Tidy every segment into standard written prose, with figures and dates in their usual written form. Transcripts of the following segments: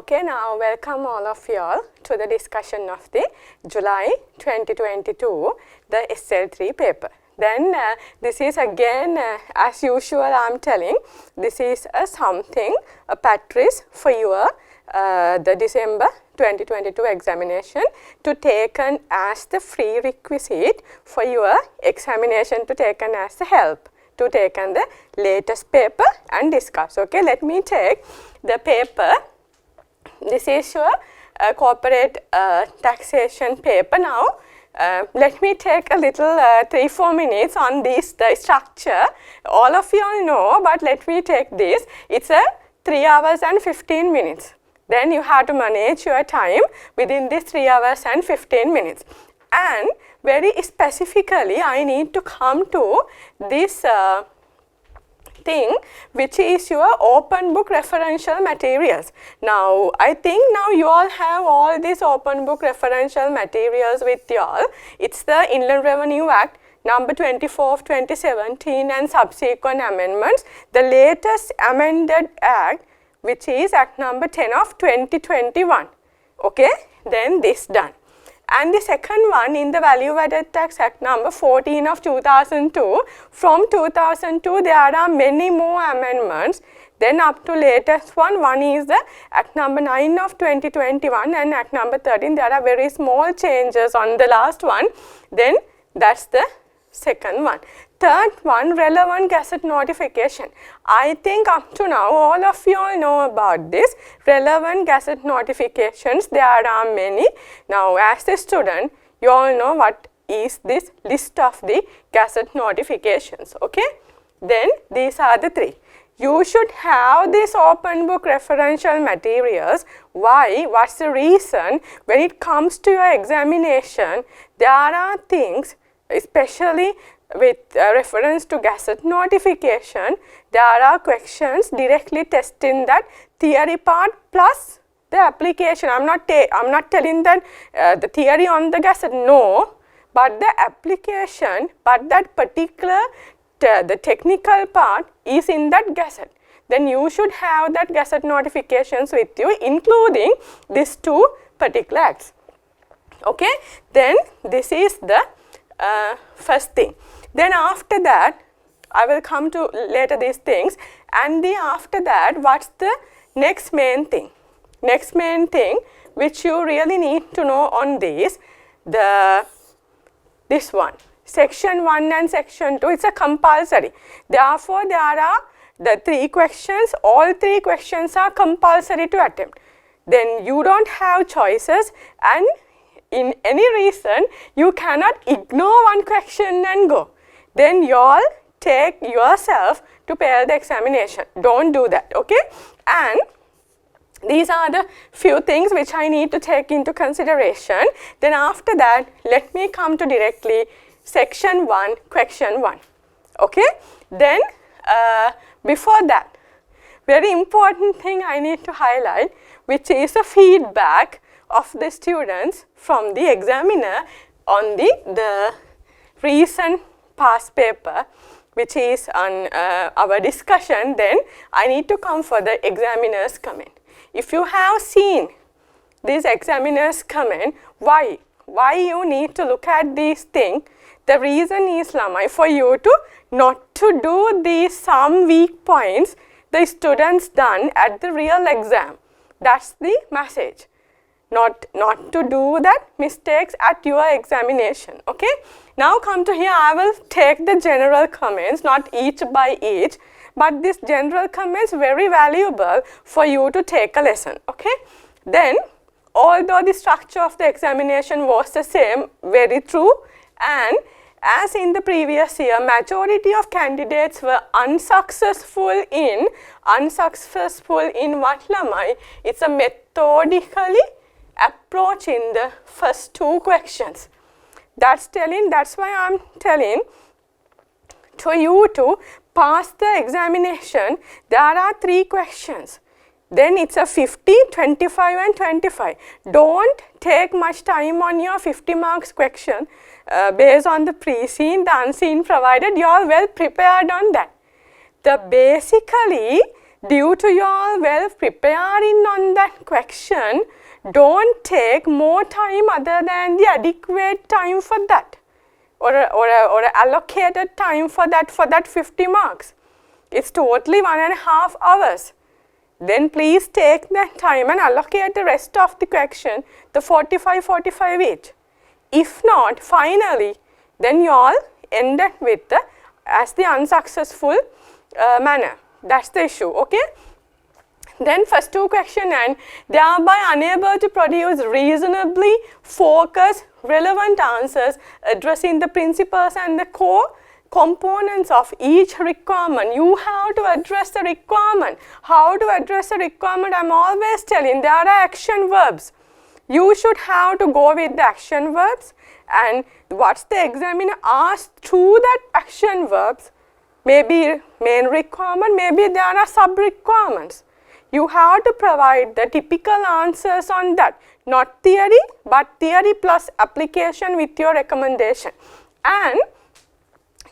Okay, now welcome all of you all to the discussion of the July 2022, the SL3 paper. Then this is again, as usual I am telling, this is a practice for your the December 2022 examination to taken as the prerequisite for your examination to taken as the help to taken the latest paper and discuss. Okay, let me take the paper. This is your corporate taxation paper. Now let me take a little 3-4 minutes on this, the structure. All of you all know, but let me take this. It's a 3 hours and 15 minutes. Then you have to manage your time within this 3 hours and 15 minutes. And very specifically, I need to come to this thing, which is your open book referential materials. Now, I think now you all have all these open book referential materials with you all. It's the Inland Revenue Act number 24 of 2017 and subsequent amendments. The latest amended act, which is Act number 10 of 2021. Okay, then this done. And the second one in the Value Added Tax Act number 14 of 2002. From 2002 there are many more amendments. Then up to latest one is the Act number 9 of 2021 and Act number 13. There are very small changes on the last one. Then that's the second one. Third one, relevant gazette notification. I think up to now all of you all know about this. Relevant gazette notifications, there are many. Now as a student, you all know what is this list of the gazette notifications. Okay. Then these are the 3. You should have this open book referential materials. Why? What's the reason? When it comes to your examination, there are things, especially with reference to gazette notification, there are questions directly testing that theory part plus the application. I'm not telling that the theory on the gazette, no, but the application, but that particular the technical part is in that gazette. Then you should have that gazette notifications with you, including these 2 particular acts. Okay, then this is the first thing. Then after that, I will come to later these things, and after that, what's the next main thing? Next main thing which you really need to know on this one, section 1 and section 2, it's a compulsory. Therefore, there are the 3 questions, all 3 questions are compulsory to attempt. Then you don't have choices, and in any reason, you cannot ignore one question and go. Then you all take yourself to pair the examination. Don't do that, okay? And these are the few things which I need to take into consideration. Then after that, let me come to directly section 1, question 1, okay? Then before that, very important thing I need to highlight, which is the feedback of the students from the examiner on the recent past paper, which is on our discussion. Then I need to come for the examiner's comment. If you have seen this examiner's comment, why you need to look at these things, the reason is, Lamai, for you to not to do these some weak points the students done at the real exam. That's the message. Not to do that mistakes at your examination. Okay. Now come to here, I will take the general comments, not each by each, but this general comments very valuable for you to take a lesson. Okay. Then, although the structure of the examination was the same, very true, and as in the previous year, majority of candidates were unsuccessful in what, Lamai? It's a methodically approach in the first 2 questions. That's why I'm telling to you to pass the examination. There are 3 questions. Then it's a 50, 25 and 25. Don't take much time on your 50 marks question based on the pre-seen, the unseen provided. You are well prepared on that. Basically due to your well preparing on that question, don't take more time other than the adequate time for that, or allocated time for that 50 marks. It's totally 1.5 hours. Then please take that time and allocate the rest of the question, the 45 each. If not, finally, then you all end up with as the unsuccessful manner. That's the issue, okay? Then first 2 questions, and thereby unable to produce reasonably focused, relevant answers addressing the principles and the core components of each requirement. You have to address the requirement. How to address the requirement? I'm always telling there are action verbs. You should have to go with the action verbs, and what's the examiner asked through that action verbs, maybe main requirement, maybe there are sub requirements. You have to provide the typical answers on that, not theory, but theory plus application with your recommendation. And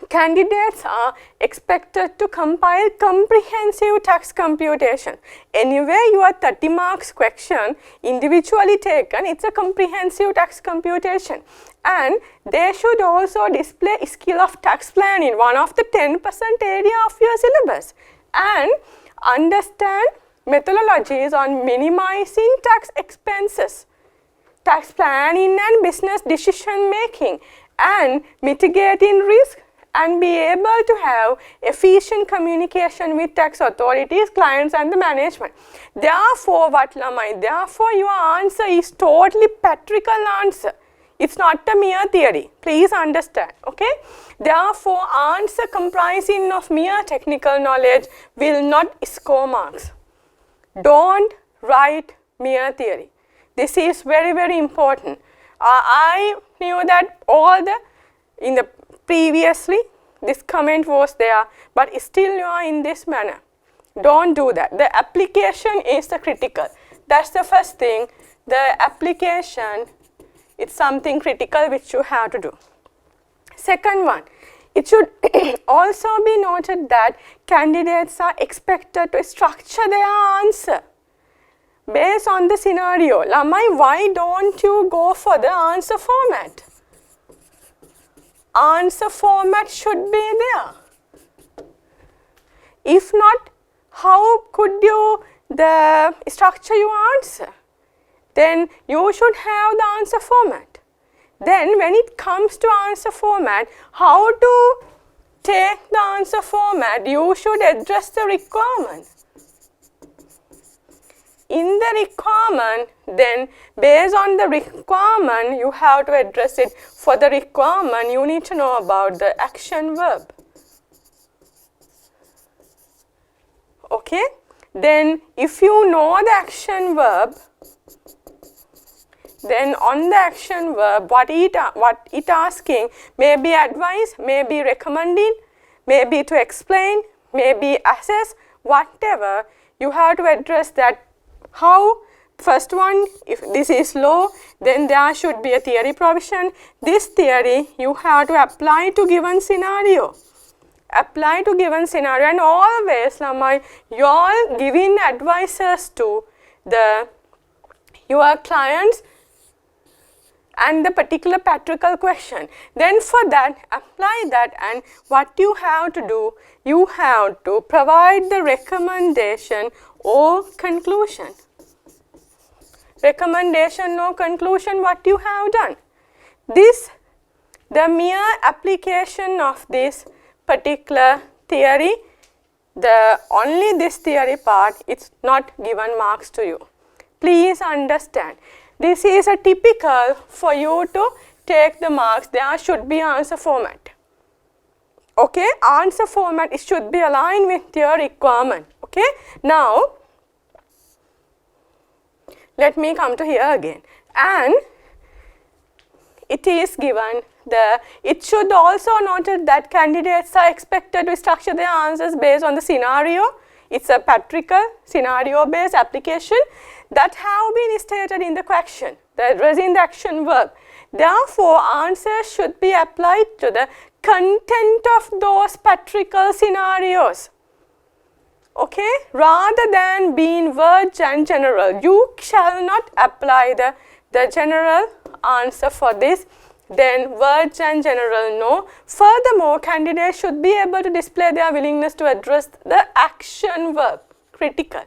candidates are expected to compile comprehensive tax computation. Anyway, your 30 marks question individually taken, it's a comprehensive tax computation. And they should also display a skill of tax planning, one of the 10% area of your syllabus, and understand methodologies on minimizing tax expenses, tax planning and business decision making, and mitigating risk, and be able to have efficient communication with tax authorities, clients and the management. Therefore, what Lamai? Therefore, your answer is totally practical answer. It's not a mere theory. Please understand, okay? Therefore, answer comprising of mere technical knowledge will not score marks. Don't write mere theory. This is very, very important. I knew that in the previously this comment was there, but still you are in this manner. Don't do that. The application is the critical. That's the first thing. The application, it's something critical which you have to do. Second one, it should also be noted that candidates are expected to structure their answer based on the scenario. Lamai, why don't you go for the answer format? Answer format should be there. If not, how could you structure your answer? Then you should have the answer format. Then when it comes to answer format, how to take the answer format, you should address the requirement. In the requirement, then based on the requirement, you have to address it. For the requirement, you need to know about the action verb. Okay? Then if you know the action verb, then on the action verb, what it asking, maybe advice, maybe recommending, maybe to explain, maybe assess, whatever, you have to address that. How? First one, if this is law, then there should be a theory provision. This theory you have to apply to given scenario. Apply to given scenario, and always, Lamai, you all giving advices to your clients and the particular practical question. Then for that, apply that, and what you have to do, you have to provide the recommendation or conclusion. Recommendation or conclusion, what you have done. The mere application of this particular theory, only this theory part, it's not given marks to you. Please understand. This is a typical for you to take the marks. There should be answer format. Okay, answer format, it should be aligned with your requirement. Okay, now let me come to here again. And it is given it should also noted that candidates are expected to structure their answers based on the scenario. It's a practical scenario based application that have been stated in the question, addressing the action verb. Therefore, answers should be applied to the content of those practical scenarios. okay, rather than being words and general, you shall not apply the general answer for this. Then words and general, no. Furthermore, candidates should be able to display their willingness to address the action verb, critical.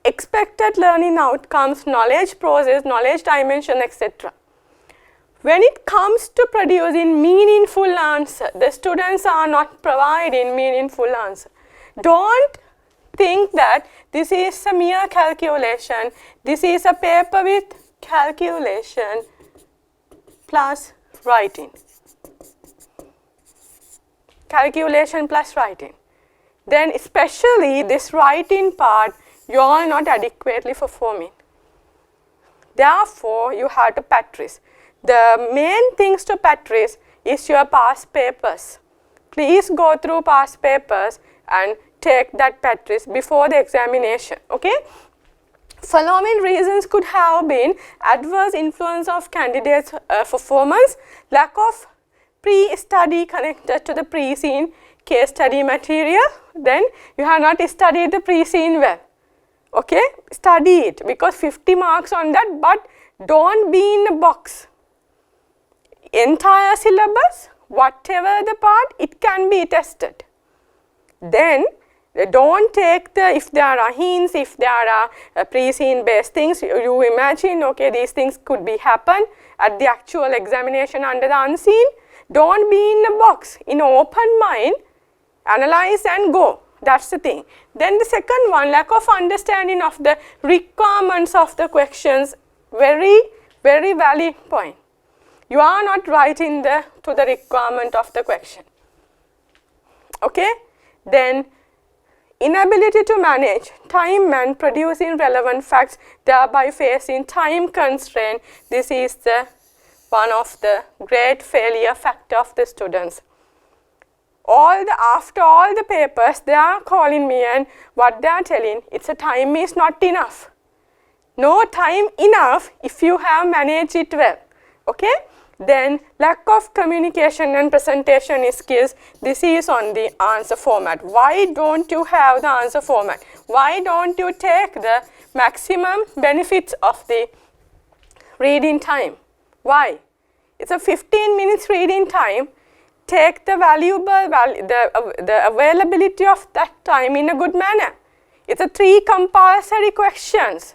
Expected learning outcomes, knowledge process, knowledge dimension, etc. When it comes to producing meaningful answer, the students are not providing meaningful answer. Don't think that this is a mere calculation. This is a paper with calculation plus writing. Calculation plus writing. Then especially this writing part, you are not adequately performing. Therefore, you have to practice. The main things to practice is your past papers. Please go through past papers and take that practice before the examination. Okay? Following reasons could have been adverse influence of candidates' performance, lack of pre-study connected to the pre-seen case study material. Then you have not studied the pre-seen well. Okay? Study it because 50 marks on that, but don't be in a box. Entire syllabus, whatever the part, it can be tested. Then don't take the, if there are hints, if there are pre-seen based things, you imagine, okay, these things could be happen at the actual examination under the unseen. Don't be in a box, in open mind, analyze and go. That's the thing. Then the second one, lack of understanding of the requirements of the questions, very, very valid point. You are not writing to the requirement of the question. Okay? Then inability to manage time and producing relevant facts, thereby facing time constraint. This is the one of the great failure factor of the students. After all the papers, they are calling me and what they are telling, it's a time is not enough. No time enough if you have managed it well. Okay? Then lack of communication and presentation skills. This is on the answer format. Why don't you have the answer format? Why don't you take the maximum benefits of the reading time? Why? It's a 15 minutes reading time. Take the the availability of that time in a good manner. It's a 3 compulsory questions.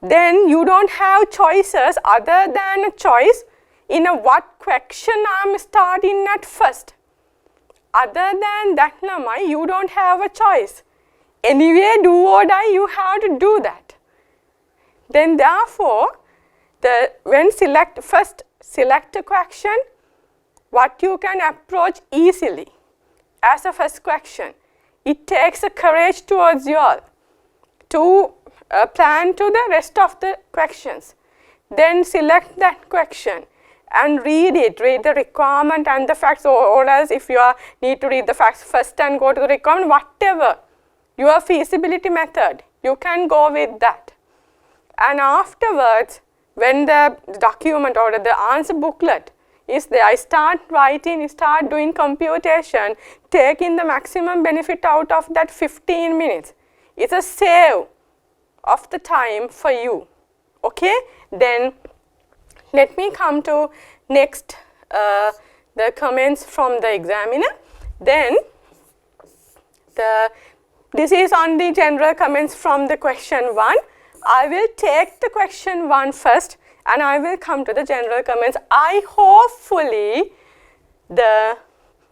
Then you don't have choices other than a choice in a what question I'm starting at first. Other than that, Namai, you don't have a choice. Anyway, do or die, you have to do that. Then therefore, when select a question, what you can approach easily as a first question. It takes a courage towards you all to plan to the rest of the questions. Then select that question and read it, read the requirement and the facts, or else if you need to read the facts first and go to the requirement, whatever your feasibility method, you can go with that. And afterwards, when the document or the answer booklet is there, I start writing, start doing computation, taking the maximum benefit out of that 15 minutes. It's a save of the time for you. Okay? Then let me come to next the comments from the examiner. Then this is on the general comments from the question 1. I will take the question 1 first and I will come to the general comments. I hopefully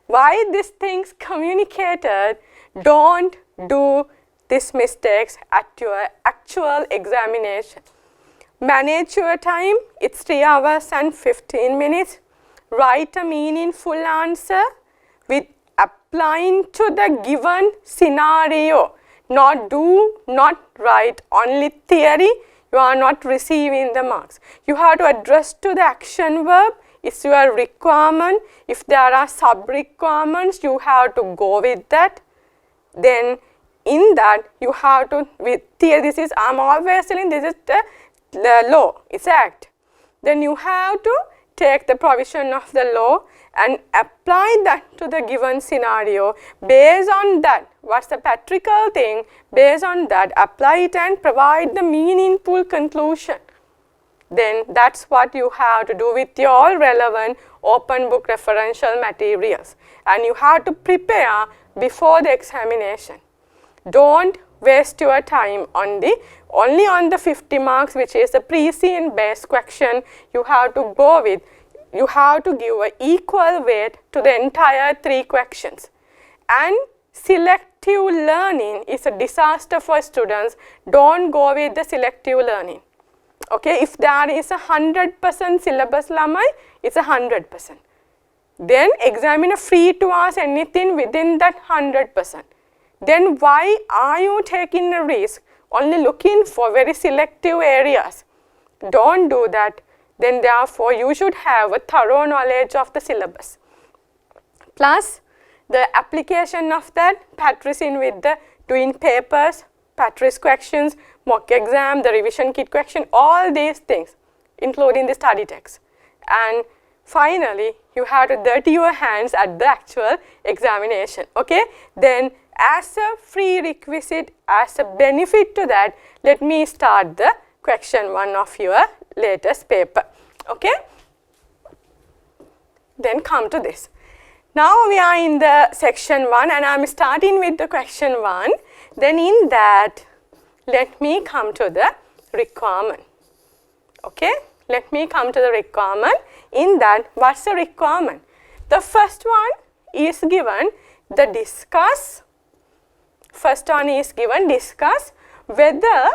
why these things communicated, don't do these mistakes at your actual examination. Manage your time, it's 3 hours and 15 minutes. Write a meaningful answer with applying to the given scenario. Not write only theory, you are not receiving the marks. You have to address to the action verb, it's your requirement. If there are sub-requirements, you have to go with that. Then in that, you have to, with theory, I'm always telling this is the law, it's act. Then you have to take the provision of the law and apply that to the given scenario. Based on that, what's the practical thing? Based on that, apply it and provide the meaningful conclusion. Then that's what you have to do with your relevant open book referential materials. And you have to prepare before the examination. Don't waste your time on only on the 50 marks, which is the pre-scene based question. You have to go with, you have to give an equal weight to the entire 3 questions. And selective learning is a disaster for students. Don't go with the selective learning. Okay, if there is 100% syllabus lamai, it's 100%. Then examiner free to ask anything within that 100%. Then why are you taking a risk only looking for very selective areas? Don't do that. Then therefore you should have a thorough knowledge of the syllabus. Plus the application of that, practicing with the doing papers, practice questions, mock exam, the revision kit question, all these things, including the study text. And finally, you have to dirty your hands at the actual examination. Okay? Then as a prerequisite, as a benefit to that, let me start the question 1 of your latest paper. Okay? Then come to this. Now we are in the section 1 and I am starting with the question 1. Then in that, let me come to the requirement. Okay? Let me come to the requirement. In that, what's the requirement? The first one is given the discuss. First one is given discuss whether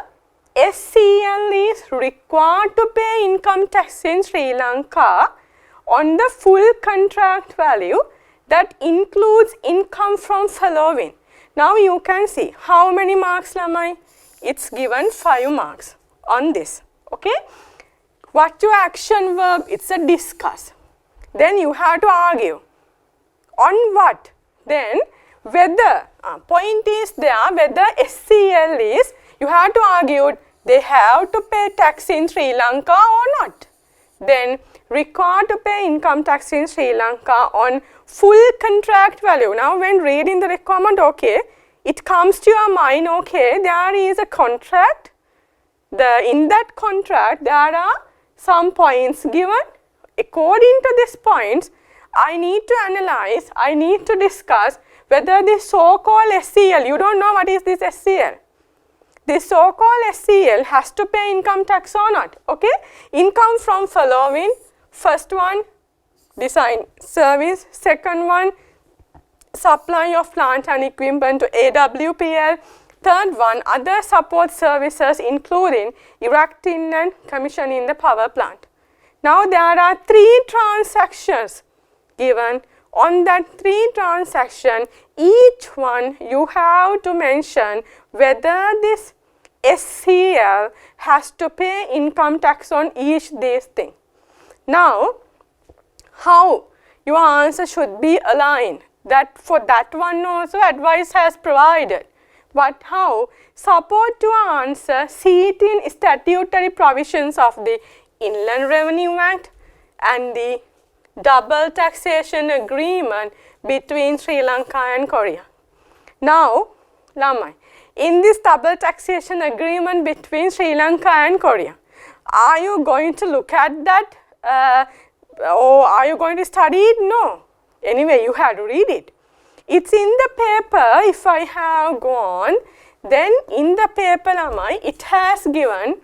SCL is required to pay income tax in Sri Lanka on the full contract value that includes income from following. Now you can see how many marks lamai? It's given 5 marks on this. Okay? What your action verb? It's a discuss. Then you have to argue. On what? Then whether, point is there, whether SCL is, you have to argue they have to pay tax in Sri Lanka or not. Then required to pay income tax in Sri Lanka on full contract value. Now when reading the requirement, okay, it comes to your mind, okay, there is a contract. In that contract, there are some points given. According to these points, I need to analyze, I need to discuss whether this so-called SCL, you don't know what is this SCL. This so-called SCL has to pay income tax or not. Okay? Income from following. First one, design service. Second one, supply of plant and equipment to AWPL. Third one, other support services including erecting and commissioning the power plant. Now there are 3 transactions given. On that 3 transactions, each one you have to mention whether this SCL has to pay income tax on each these things. Now, how your answer should be aligned? That for that one also advice has provided. But how? Support to answer citing statutory provisions of the Inland Revenue Act and the double taxation agreement between Sri Lanka and Korea. Now, lamai, in this double taxation agreement between Sri Lanka and Korea, are you going to look at that or are you going to study it? No. Anyway, you have to read it. It's in the paper. If I have gone, then in the paper, lamai, it has given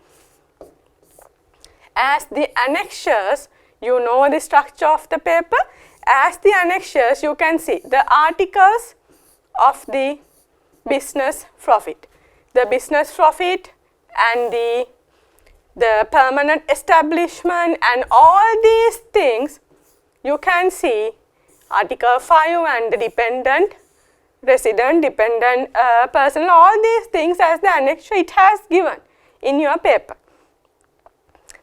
as the annexures. You know the structure of the paper. As the annexures, you can see the articles of the business profit. The business profit and the permanent establishment and all these things, you can see Article 5 and the dependent, resident, dependent person, all these things as the annexure it has given in your paper.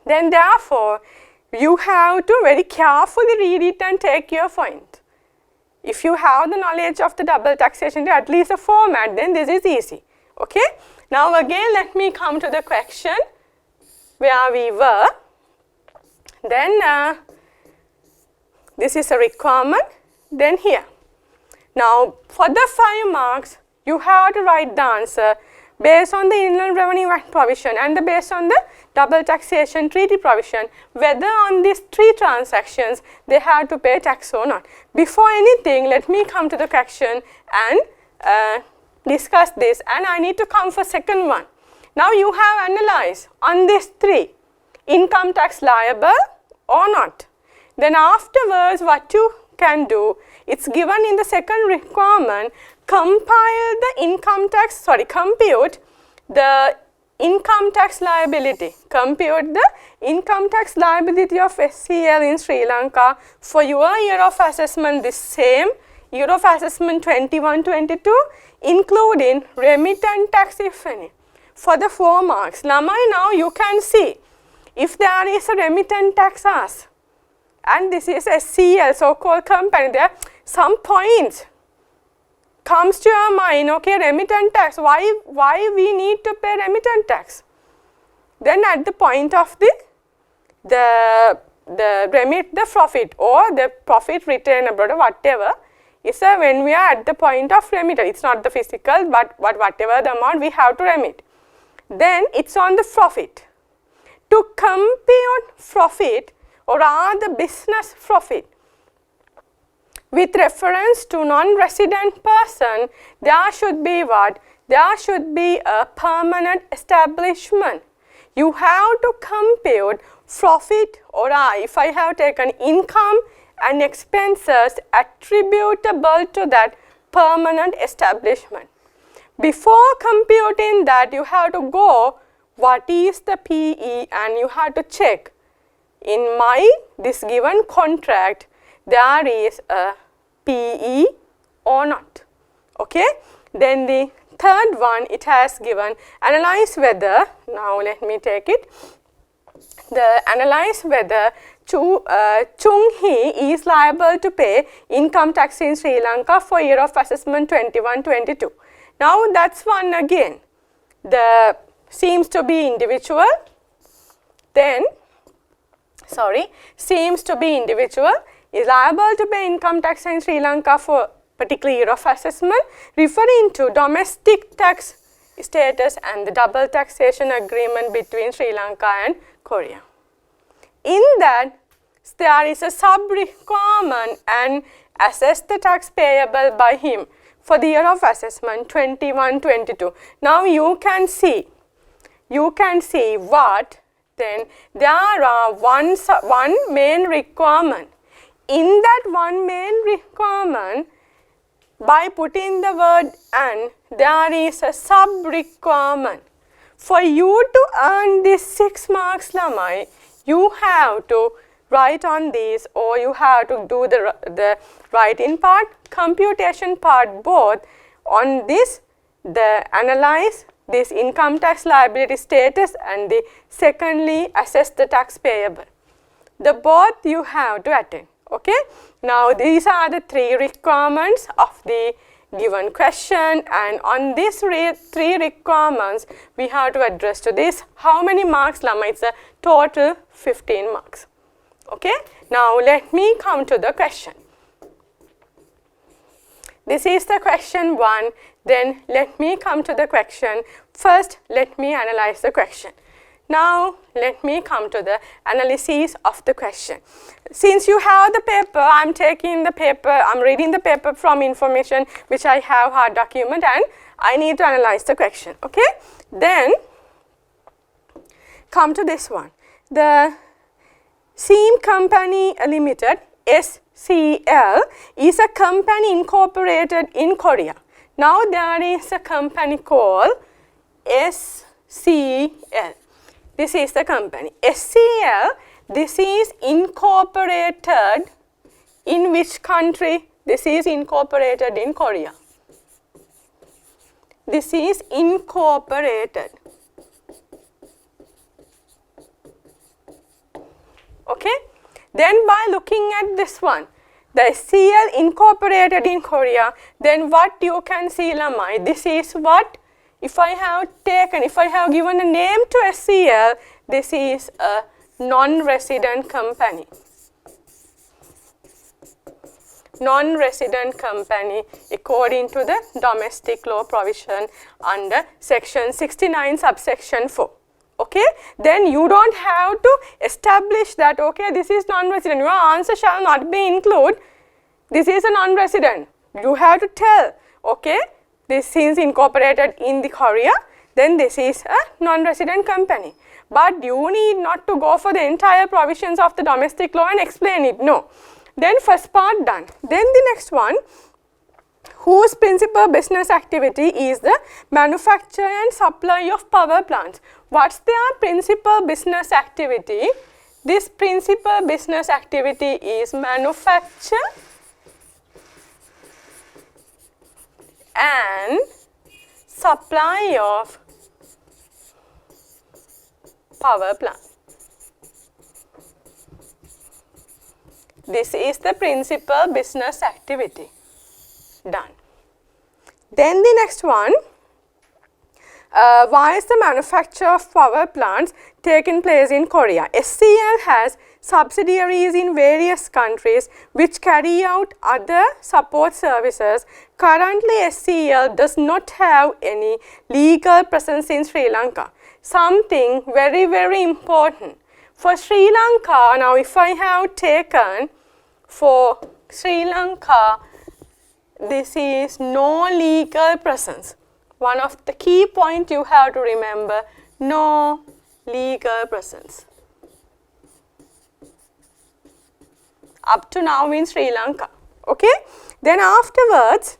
Then therefore, you have to very carefully read it and take your point. If you have the knowledge of the double taxation, at least a format, then this is easy. Okay? Now again, let me come to the question where we were. Then This is a requirement, then here. Now, for the 5 marks, you have to write the answer based on the Inland Revenue Act provision and based on the double taxation treaty provision, whether on these 3 transactions they have to pay tax or not. Before anything, let me come to the question and discuss this, and I need to come for second one. Now you have analyzed on these 3, income tax liable or not. Then afterwards what you can do, it's given in the second requirement, compute the income tax liability. Compute the income tax liability of SCL in Sri Lanka for your year of assessment, this same year of assessment 21-22, including remittent tax if any. For the 4 marks, Lamai, now you can see if there is a remittent tax asked, and this is SCL, so-called company, there some points comes to your mind, okay, remittent tax, why we need to pay remittent tax? Then at the point of the profit or the profit retained abroad or whatever, is when we are at the point of remittance. It's not the physical, but whatever the amount we have to remit. Then it's on the profit. To compute profit or rather business profit with reference to non-resident person, there should be what? There should be a permanent establishment. You have to compute profit, or if I have taken income and expenses attributable to that permanent establishment. Before computing that, you have to go what is the PE, and you have to check in this given contract there is a PE or not. Okay. Then the third one, it has given analyze whether, now let me take it, the analyze whether Chung Hee is liable to pay income tax in Sri Lanka for year of assessment 21-22. Now that's one again, the seems to be individual, then seems to be individual is liable to pay income tax in Sri Lanka for particular year of assessment, referring to domestic tax status and the double taxation agreement between Sri Lanka and Korea. In that, there is a sub-requirement and assess the tax payable by him for the year of assessment 21-22. Now you can see what, then there are one main requirement. In that one main requirement, by putting the word and, there is a sub-requirement. For you to earn this 6 marks, Lamai, you have to write on these, or you have to do the writing part, computation part, both on this, the analyze this income tax liability status, and the secondly assess the tax payable. The both you have to attend. Okay. Now these are the 3 requirements of the given question, and on these 3 requirements we have to address to this. How many marks, Lama? It's a total 15 marks. Okay. Now let me come to the question. This is the question 1. Then let me come to the question. First, let me analyze the question. Now let me come to the analysis of the question. Since you have the paper, I'm reading the paper from information which I have hard document, and I need to analyze the question. Okay. Then come to this one. The Seam Company Limited, SCL, is a company incorporated in Korea. Now there is a company called SCL. This is the company. SCL, this is incorporated in which country? This is incorporated in Korea. This is incorporated. Okay. Then by looking at this one, the SCL incorporated in Korea, then what you can see, Lamai, this is what, if I have given a name to SCL, this is a non-resident company. non-resident company according to the domestic law provision under section 69 subsection 4. Okay, then you don't have to establish that, okay, this is non-resident, your answer shall not be include, this is a non-resident. You have to tell, okay, this is incorporated in the Korea, then this is a non-resident company. But you need not to go for the entire provisions of the domestic law and explain it, no. Then first part done. Then the next one, whose principal business activity is the manufacture and supply of power plants. What's their principal business activity? This principal business activity is manufacture and supply of power plant. This is the principal business activity. Done. Then the next one, why is the manufacture of power plants taking place in Korea? SCL has subsidiaries in various countries which carry out other support services. Currently, SCL does not have any legal presence in Sri Lanka. Something very, very important. For Sri Lanka, now if I have taken for Sri Lanka, this is no legal presence. One of the key points you have to remember, no legal presence. Up to now in Sri Lanka. Okay? Then afterwards,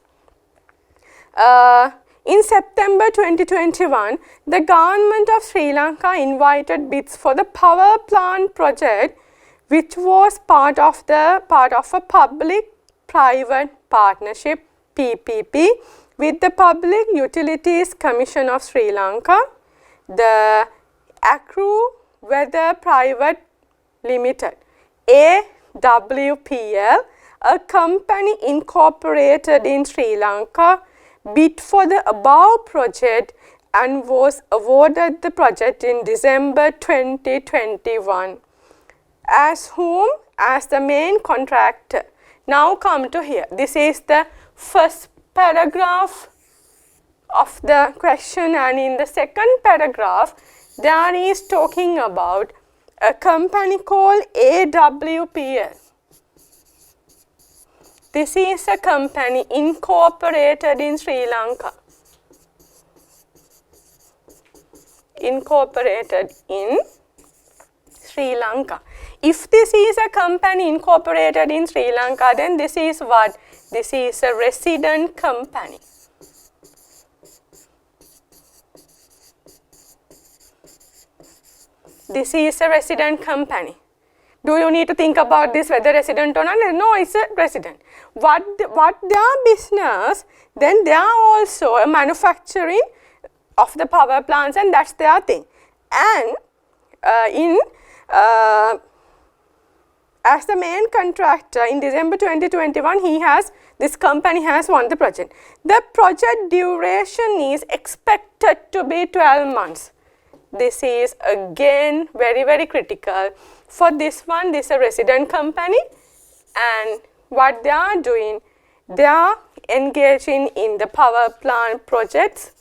in September 2021, the government of Sri Lanka invited bids for the power plant project, which was part of a public-private partnership (PPP) with the Public Utilities Commission of Sri Lanka, the Accru Weather Private Limited (AWPL), a company incorporated in Sri Lanka, bid for the above project and was awarded the project in December 2021. As whom? As the main contractor. Now come to here. This is the first paragraph of the question, and in the second paragraph there is talking about a company called AWPL. This is a company incorporated in Sri Lanka. Incorporated in Sri Lanka. If this is a company incorporated in Sri Lanka, then this is what? This is a resident company. This is a resident company. Do you need to think about this whether resident or not? No, it's a resident. What their business, then they are also a manufacturing of the power plants, and that's their thing. And as the main contractor in December 2021, this company has won the project. The project duration is expected to be 12 months. This is again very, very critical. For this one, this is a resident company, and what they are doing, they are engaging in the power plant projects.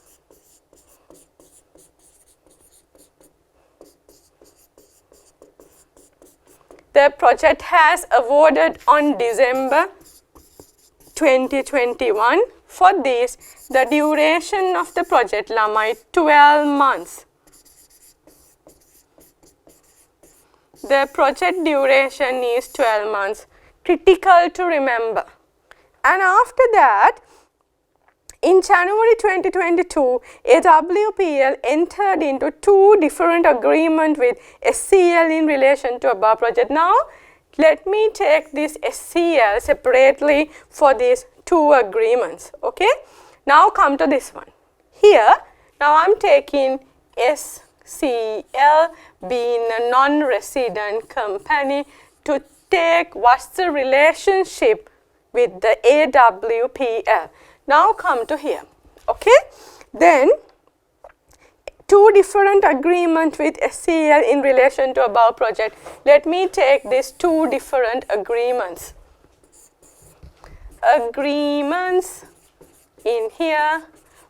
The project has awarded on December 2021. For this, the duration of the project is 12 months. The project duration is 12 months. Critical to remember. And after that, in January 2022, AWPL entered into 2 different agreements with SCL in relation to above project. Now, let me take this SCL separately for these 2 agreements. Okay? Now come to this one. Here, now I am taking SCL being a non-resident company to take what's the relationship with the AWPL. Now come to here. Okay? Then 2 different agreements with SCL in relation to above project. Let me take these 2 different agreements. agreements in here.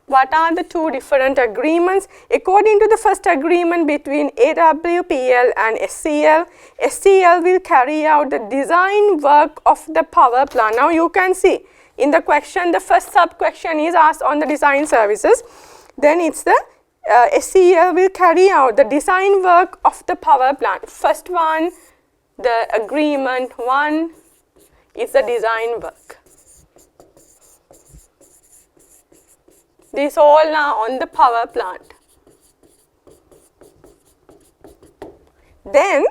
What are the two different agreements? According to the first agreement between AWPL and SCL, SCL will carry out the design work of the power plant. Now you can see in the question, the first sub-question is asked on the design services. Then it's the SCL will carry out the design work of the power plant. First one, the agreement 1 is the design work. These all are on the power plant. Then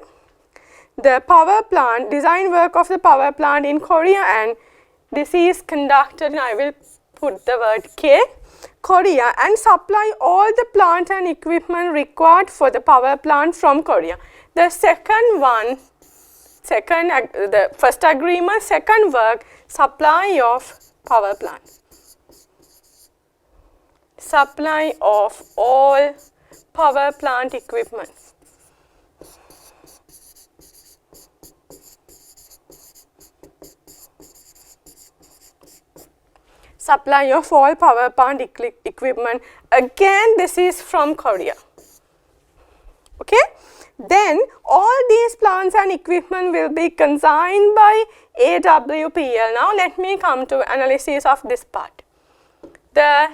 the power plant, design work of the power plant in Korea, and this is conducted, and I will put the word K, Korea, and supply all the plant and equipment required for the power plant from Korea. The second one, the first agreement, second work, supply of power plant. Supply of all power plant equipment. Supply of all power plant equipment. Again, this is from Korea. Okay? Then all these plants and equipment will be consigned by AWPL. Now let me come to analysis of this part. The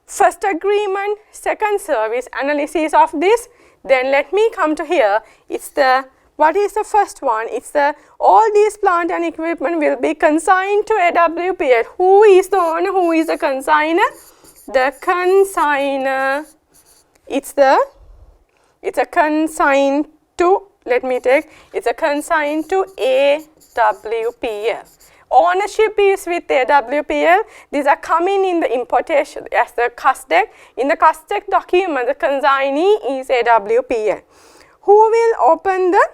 first agreement, second service, analysis of this. Then let me come to here. It's the, what is the first one? It's the, all these plant and equipment will be consigned to AWPL. Who is the owner? Who is the consigner? The consigner. It's a consigned to, let me take, it's a consigned to AWPL. Ownership is with AWPL. These are coming in the importation as the CUSDEC. In the CUSDEC document, the consignee is AWPL. Who will open the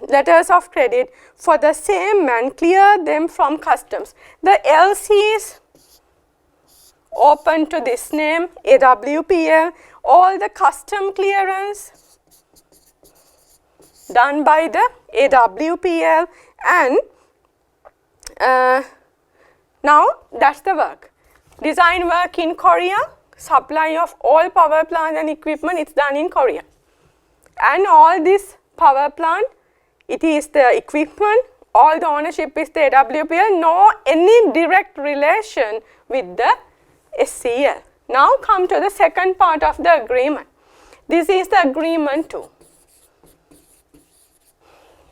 letters of credit for the same and clear them from customs? The LCs open to this name, AWPL. All the custom clearance done by the AWPL, and now that's the work. Design work in Korea, supply of all power plant and equipment, it's done in Korea. And all this power plant, it is the equipment, all the ownership is the AWPL, no any direct relation with the SCL. Now come to the second part of the agreement. This is the agreement 2.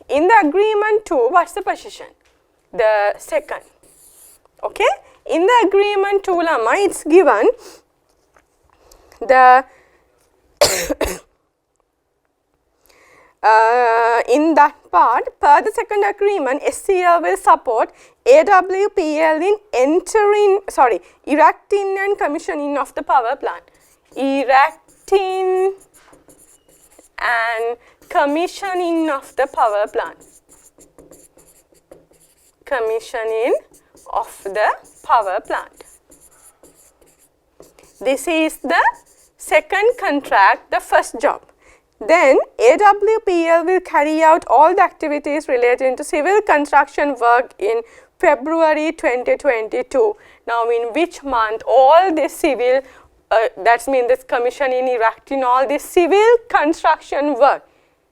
In the agreement 2, what's the position? The second. Okay? In the agreement 2, Lama, it's given the in that part, per the second agreement, SCL will support AWPL in erecting and commissioning of the power plant. Erecting and commissioning of the power plant. Commissioning of the power plant. This is the second contract, the first job. Then AWPL will carry out all the activities relating to civil construction work in February 2022. Now in which month all this civil, that means this commissioning, erecting, all this civil construction work,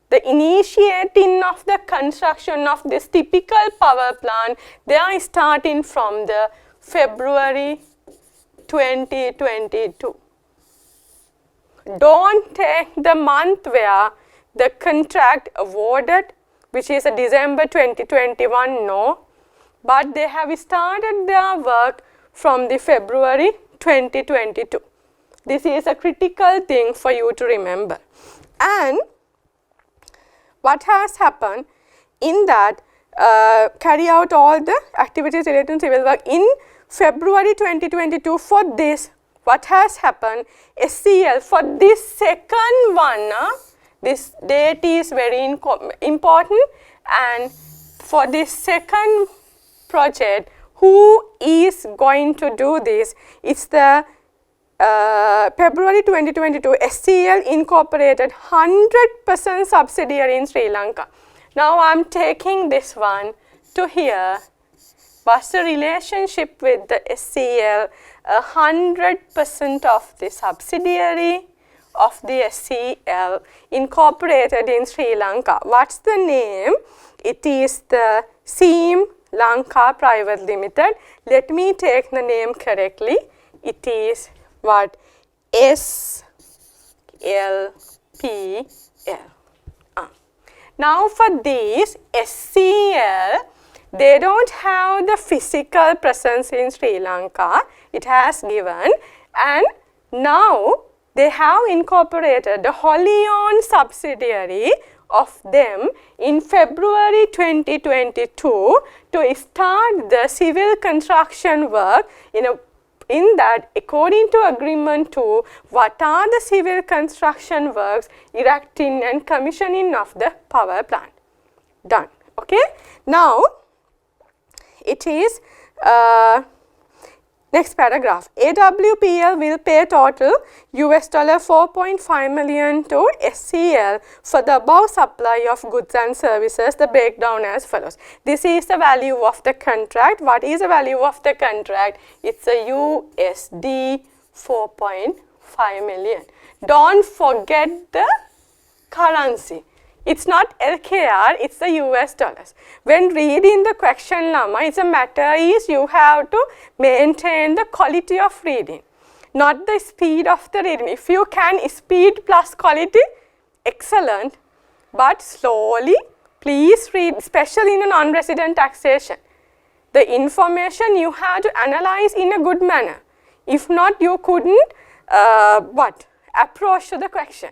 the initiating of the construction of this typical power plant, they are starting from the February 2022. Don't take the month where the contract awarded, which is a December 2021, no. But they have started their work from the February 2022. This is a critical thing for you to remember. And what has happened in that, carry out all the activities related to civil work in February 2022 for this. What has happened, SCL, for this second one, this date is very important, and for this second project, who is going to do this? It's the February 2022, SCL incorporated 100% subsidiary in Sri Lanka. Now I am taking this one to here. What's the relationship with the SCL? 100% of the subsidiary of the SCL incorporated in Sri Lanka. What's the name? It is the SEAM Lanka Private Limited. Let me take the name correctly. It is what? SLPL. Now for these SCL, they don't have the physical presence in Sri Lanka. It has given, and now they have incorporated the wholly owned subsidiary of them in February 2022 to start the civil construction work in that, according to agreement to what are the civil construction works, erecting and commissioning of the power plant. Done. Okay. Now, it is next paragraph. AWPL will pay total $4.5 million to SCL for the above supply of goods and services. The breakdown as follows. This is the value of the contract. What is the value of the contract? It's a USD 4.5 million. Don't forget the currency. It's not LKR, it's the US dollars. When reading the question llama, it's a matter is you have to maintain the quality of reading, not the speed of the reading. If you can speed plus quality, excellent, but slowly, please read, especially in a non-resident taxation. The information you have to analyze in a good manner. If not, you couldn't, approach to the question.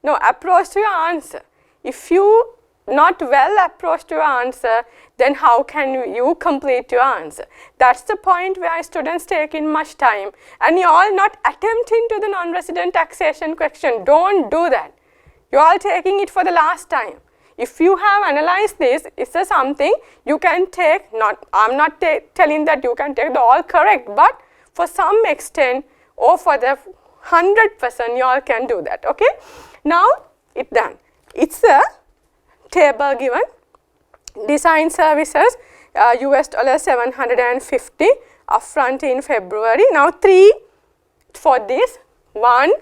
No, approach to your answer. If you not well approach to your answer, then how can you complete your answer? That's the point where students take in much time, and you all not attempting to the non-resident taxation question. Don't do that. You are taking it for the last time. If you have analyzed this, is there something you can take? I'm not telling that you can take the all correct, but for some extent or for the 100% you all can do that. Okay. Now it's done. It's a table given. Design services $750 upfront in February. Now 3 for this, 1,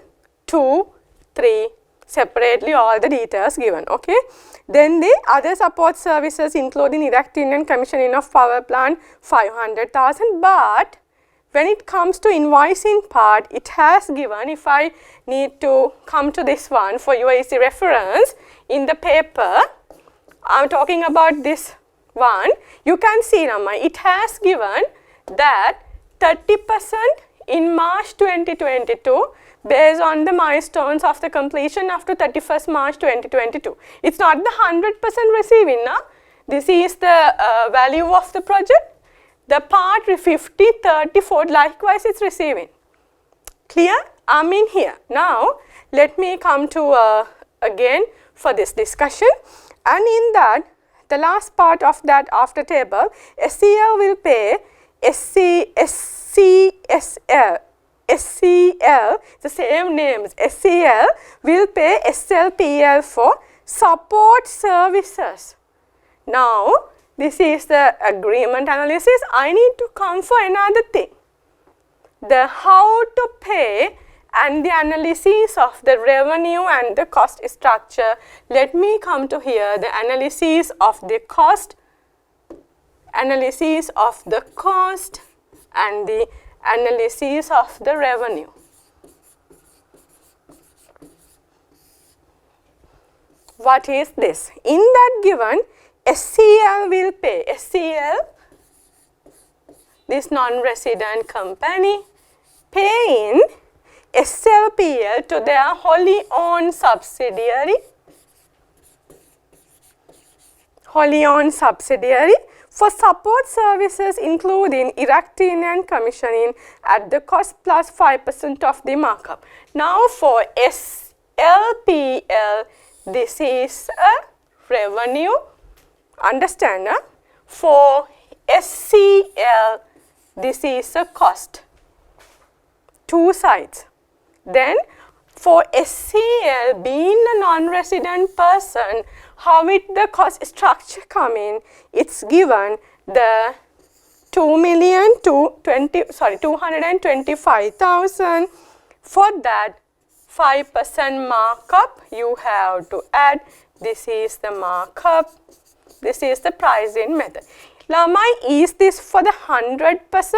2, 3 separately, all the details given. Okay. Then the other support services including erecting and commissioning of power plant 500,000, but when it comes to invoicing part, it has given, if I need to come to this one for your easy reference, in the paper, I'm talking about this one, you can see Rama, it has given that 30% in March 2022 based on the milestones of the completion after 31st March 2022. It's not the 100% receiving, now. This is the value of the project. The part 50, 30, 40, likewise it's receiving. Clear? I'm in here. Now, let me come to again for this discussion, and in that, the last part of that after table, SCL will pay SCL, the same names, SCL will pay SLPL for support services. Now, this is the agreement analysis. I need to come for another thing. The how to pay and the analysis of the revenue and the cost structure. Let me come to here, the analysis of the cost, and the analysis of the revenue. What is this? In that given, SCL will pay, this non-resident company, paying SLPL to their wholly owned subsidiary for support services including erecting and commissioning at the cost plus 5% of the markup. Now for SLPL, this is a revenue. Understand? For SCL, this is a cost. Two sides. Then for SCL, being a non-resident person, how the cost structure come in? It's given the 225,000. For that 5% markup you have to add. This is the markup. This is the pricing method. Lamai, is this for the 100%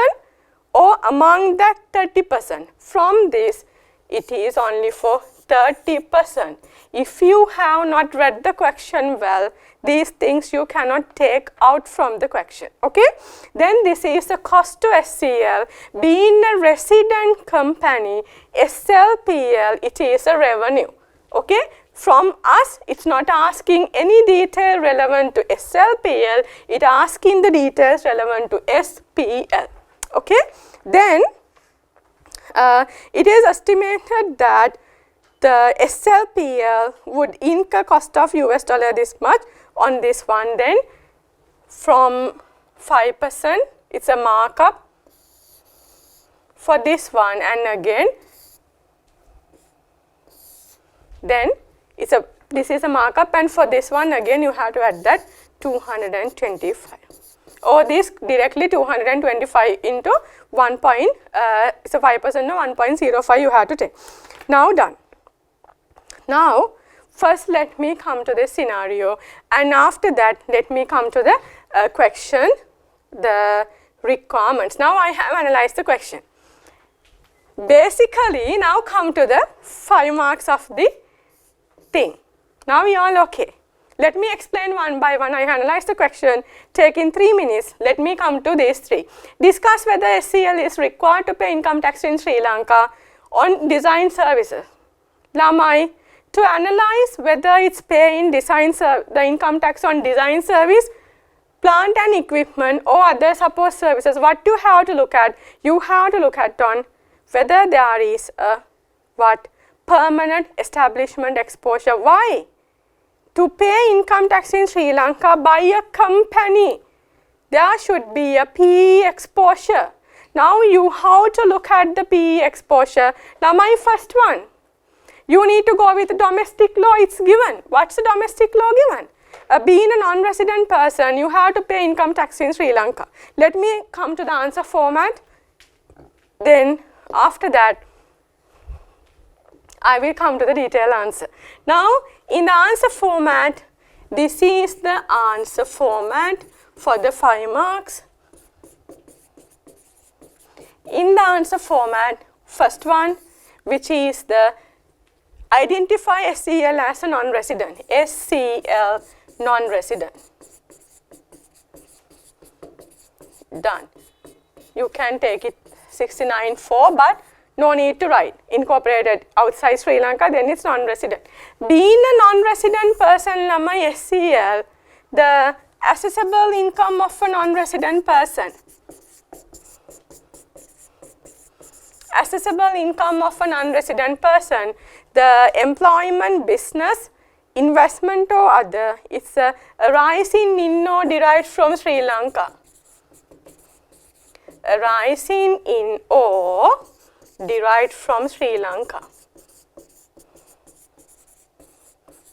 or among that 30%? From this, it is only for 30%. If you have not read the question well, these things you cannot take out from the question. Okay? Then this is the cost to SCL. Being a resident company, SLPL, it is a revenue. Okay? From us, it's not asking any detail relevant to SLPL, it's asking the details relevant to SPL. Okay? Then, it is estimated that the SLPL would incur cost of US dollar this much on this one. Then, from 5%, it's a markup for this one, and again, then this is a markup, and for this one again you have to add that 225, or this directly 225 into 1 point, it's a 5%, no, 1.05 you have to take. Now done. Now first let me come to the scenario, and after that let me come to the question, the requirements. Now I have analyzed the question. Basically now come to the 5 marks of the thing. Now we all okay. Let me explain one by one. I analyzed the question, taking 3 minutes. Let me come to these 3. Discuss whether SCL is required to pay income tax in Sri Lanka on design services. Lamai, to analyze whether it's paying the income tax on design service, plant and equipment or other support services, what you have to look at? You have to look at on whether there is a permanent establishment exposure. Why? To pay income tax in Sri Lanka by a company, there should be a PE exposure. Now you have to look at the PE exposure. Now my first one, you need to go with the domestic law, it's given. What's the domestic law given? Being a non-resident person, you have to pay income tax in Sri Lanka. Let me come to the answer format. Then after that, I will come to the detailed answer. Now, in the answer format, this is the answer format for the 5 marks. In the answer format, first one, which is the identify SCL as a non-resident. SCL non-resident. Done. You can take it 69.4, but no need to write. Incorporated outside Sri Lanka, then it's non-resident. Being a non-resident person, Lamai SCL, the assessable income of a non-resident person. Assessable income of a non-resident person, the employment, business, investment or other, it's a arising in or derived from Sri Lanka. Arising in or derived from Sri Lanka.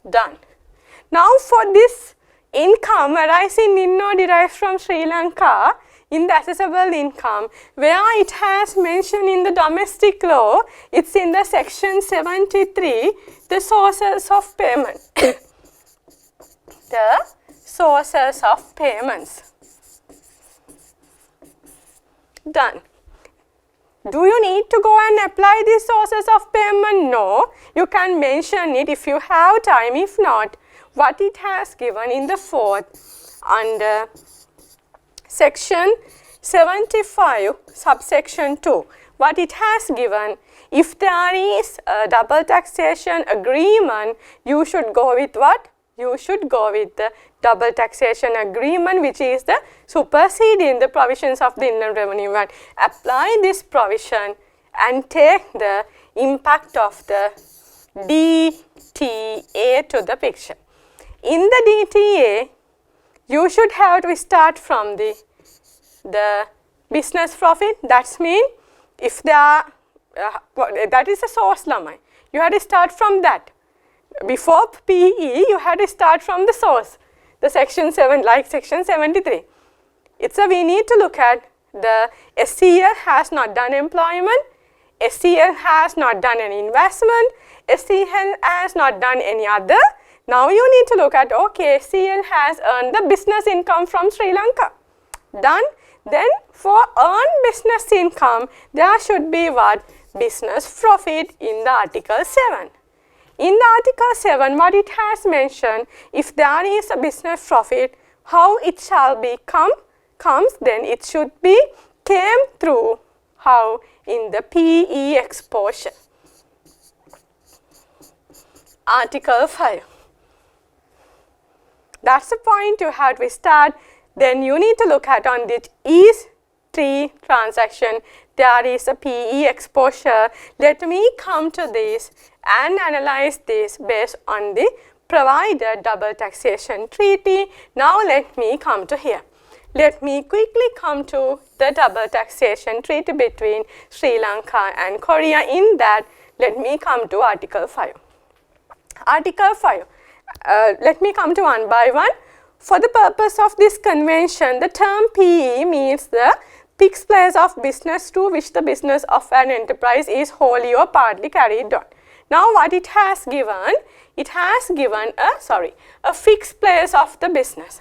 Done. Now for this income arising in or derived from Sri Lanka, in the assessable income, where it has mentioned in the domestic law, it's in the section 73, the sources of payment. The sources of payments. Done. Do you need to go and apply these sources of payment? No. You can mention it if you have time. If not, what it has given in the 4th under section 75 subsection 2. What it has given, if there is a double taxation agreement, you should go with what? You should go with the double taxation agreement, which is the superseding the provisions of the Inland Revenue Act. Apply this provision and take the impact of the DTA to the picture. In the DTA, you should have to start from the business profit. That's mean if there are, that is a source lamai. You have to start from that. Before PE, you had to start from the source, the section 7, like section 73. We need to look at the SCL has not done employment, SCL has not done any investment, SCL has not done any other. Now you need to look at, okay, SCL has earned the business income from Sri Lanka. Done. Then for earned business income, there should be what? Business profit in the Article 7. In the Article 7, what it has mentioned, if there is a business profit, how it shall be comes, then it should be came through how? In the PE exposure. Article 5. That's the point you have to start. Then you need to look at on this E3 transaction, there is a PE exposure. Let me come to this and analyze this based on the provided double taxation treaty. Now let me come to here. Let me quickly come to the double taxation treaty between Sri Lanka and Korea. In that, let me come to Article 5. Article 5. Let me come to one by one. For the purpose of this convention, the term PE means the fixed place of business through which the business of an enterprise is wholly or partly carried on. Now what it has given? It has given a fixed place of the business.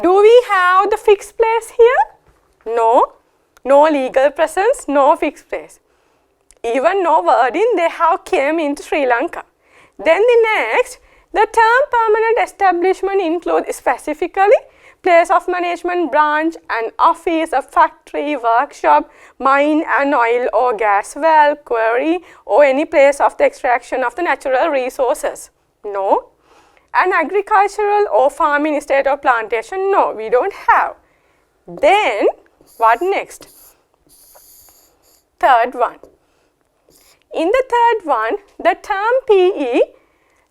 Do we have the fixed place here? No. No legal presence, no fixed place. Even no wording, they have came into Sri Lanka. Then the next, the term permanent establishment includes specifically place of management, branch, an office, a factory, workshop, mine and oil or gas well, quarry, or any place of the extraction of the natural resources. No. An agricultural or farming estate or plantation? No, we don't have. Then, what next? Third one. In the third one, the term PE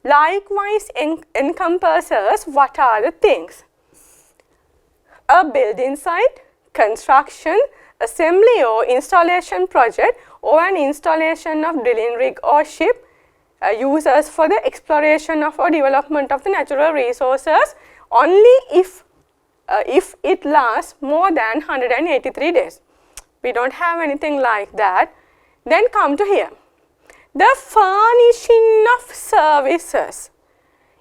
likewise encompasses what are the things? A building site, construction, assembly or installation project, or an installation of drilling rig or ship users for the exploration of or development of the natural resources only if it lasts more than 183 days. We don't have anything like that. Then come to here. The furnishing of services,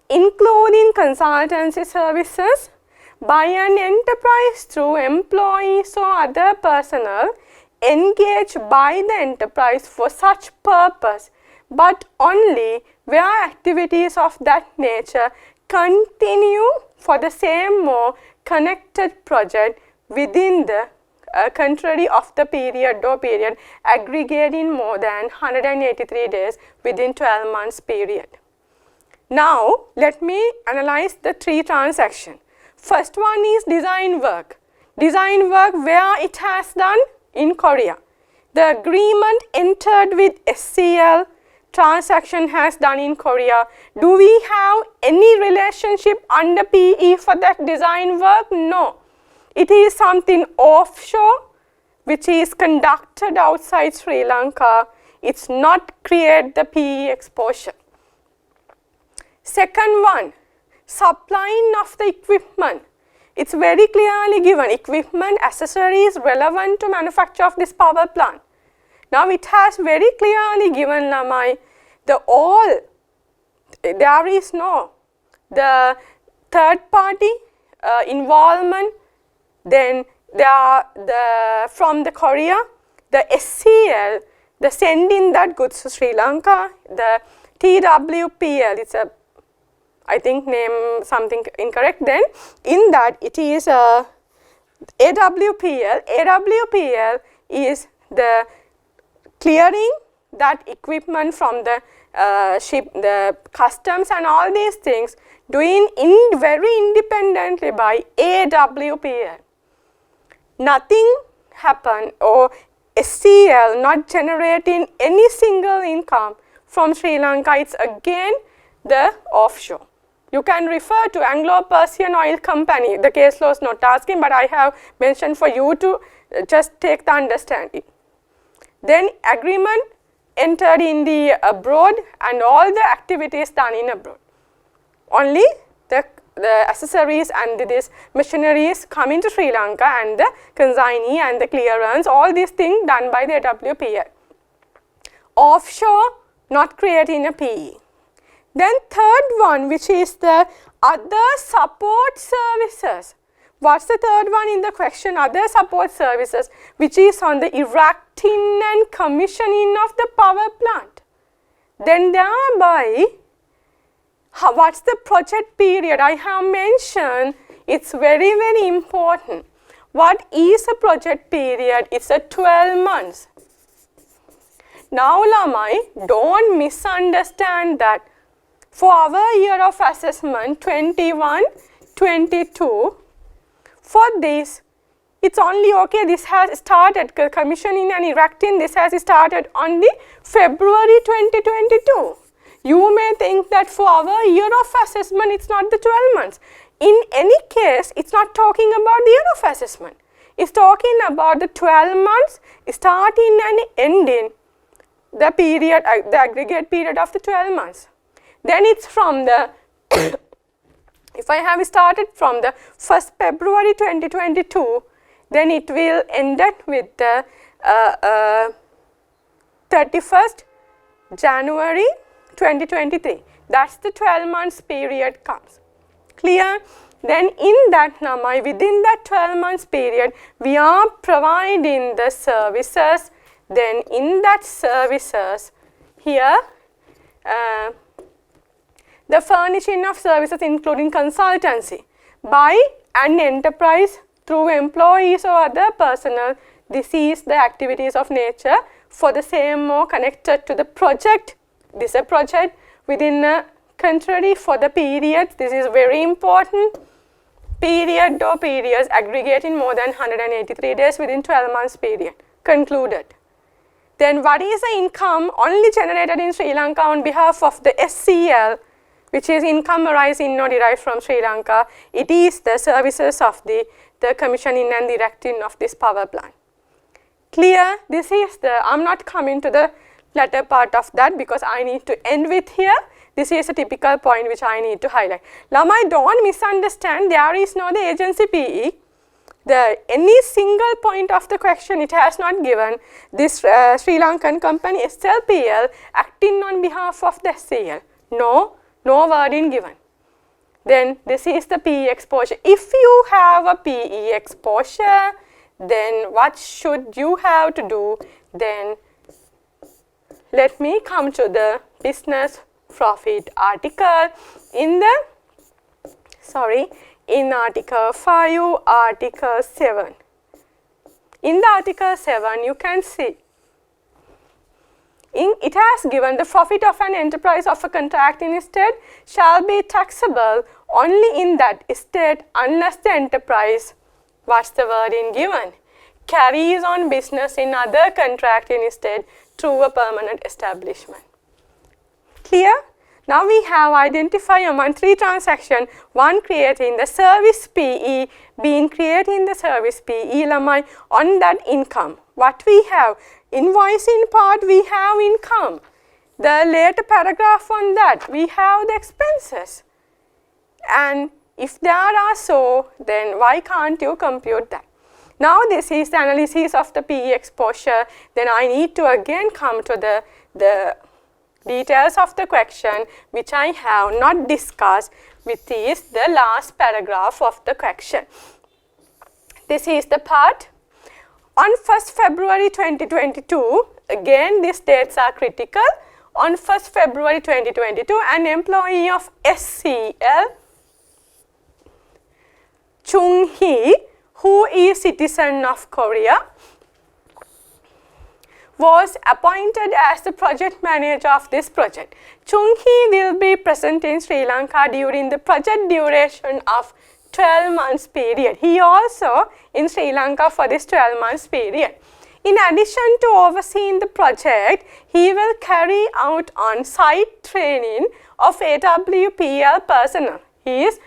including consultancy services, by an enterprise through employees or other personnel engaged by the enterprise for such purpose, but only where activities of that nature continue for the same or connected project within the contrary of the period or period aggregating more than 183 days within 12 months period. Now, let me analyze the three transactions. First one is design work. Design work where it has done? In Korea. The agreement entered with SCL transaction has done in Korea. Do we have any relationship under PE for that design work? No. It is something offshore which is conducted outside Sri Lanka. It's not create the PE exposure. Second one, supplying of the equipment. It's very clearly given equipment, accessories relevant to manufacture of this power plant. Now it has very clearly given Lamai the all, there is no the third party involvement. Then there are from the Korea, the SCL, the sending that goods to Sri Lanka, the TWPL, it's a, I think name something incorrect. Then in that it is AWPL. AWPL is the clearing that equipment from the ship, the customs and all these things doing very independently by AWPL. Nothing happened or SCL not generating any single income from Sri Lanka. It's again the offshore. You can refer to Anglo-Persian Oil Company. The case law is not asking, but I have mentioned for you to just take the understanding. Then agreement entered in the abroad and all the activities done in abroad. Only the the accessories and this machineries coming to Sri Lanka, and the consignee and the clearance, all these things done by the AWPL. Offshore, not creating a PE. Then third one, which is the other support services. What's the third one in the question? Other support services, which is on the erecting and commissioning of the power plant. Then thereby, what's the project period? I have mentioned it's very, very important. What is a project period? It's a 12 months. Now, Lamai, don't misunderstand that. For our year of assessment 21-22, for this, it's only okay, this has started, commissioning and erecting, this has started on the February 2022. You may think that for our year of assessment, it's not the 12 months. In any case, it's not talking about the year of assessment. It's talking about the 12 months starting and ending the period, the aggregate period of the 12 months. Then it's from the, if I have started from the 1st February 2022, then it will end up with the 31st January 2023. That's the 12 months period comes. Clear? Then in that Namai, within that 12 months period, we are providing the services. Then in that services, here, the furnishing of services including consultancy by an enterprise through employees or other personnel. This is the activities of nature for the same or connected to the project. This is a project within a country for the periods. This is very important. Period or periods aggregating more than 183 days within 12 months period. Concluded. Then what is the income only generated in Sri Lanka on behalf of the SCL, which is income arising or derived from Sri Lanka? It is the services of the commissioning and the erecting of this power plant. Clear? This is the, I'm not coming to the latter part of that because I need to end with here. This is a typical point which I need to highlight. Lamai, don't misunderstand, there is no the agency PE. Any single point of the question it has not given. This Sri Lankan company SLPL acting on behalf of the SCL. No wording given. Then this is the PE exposure. If you have a PE exposure, then what should you have to do? Then let me come to the business profit article in Article 5, Article 7. In the Article 7, you can see it has given the profit of an enterprise of a contracting state shall be taxable only in that state unless the enterprise, what's the wording given, carries on business in other contracting state through a permanent establishment. Clear? Now we have identified among 3 transactions, one creating the service PE, being creating the service PE Lamai on that income. What we have? Invoicing part we have income. The later paragraph on that we have the expenses. And if there are so, then why can't you compute that? Now this is the analysis of the PE exposure. Then I need to again come to the details of the question which I have not discussed, which is the last paragraph of the question. This is the part. On 1st February 2022, again these dates are critical. On 1st February 2022, an employee of SCL, Chung Hee, who is citizen of Korea, was appointed as the project manager of this project. Chung Hee will be present in Sri Lanka during the project duration of 12 months period. He also in Sri Lanka for this 12 months period. In addition to overseeing the project, he will carry out on-site training of AWPL personnel. He is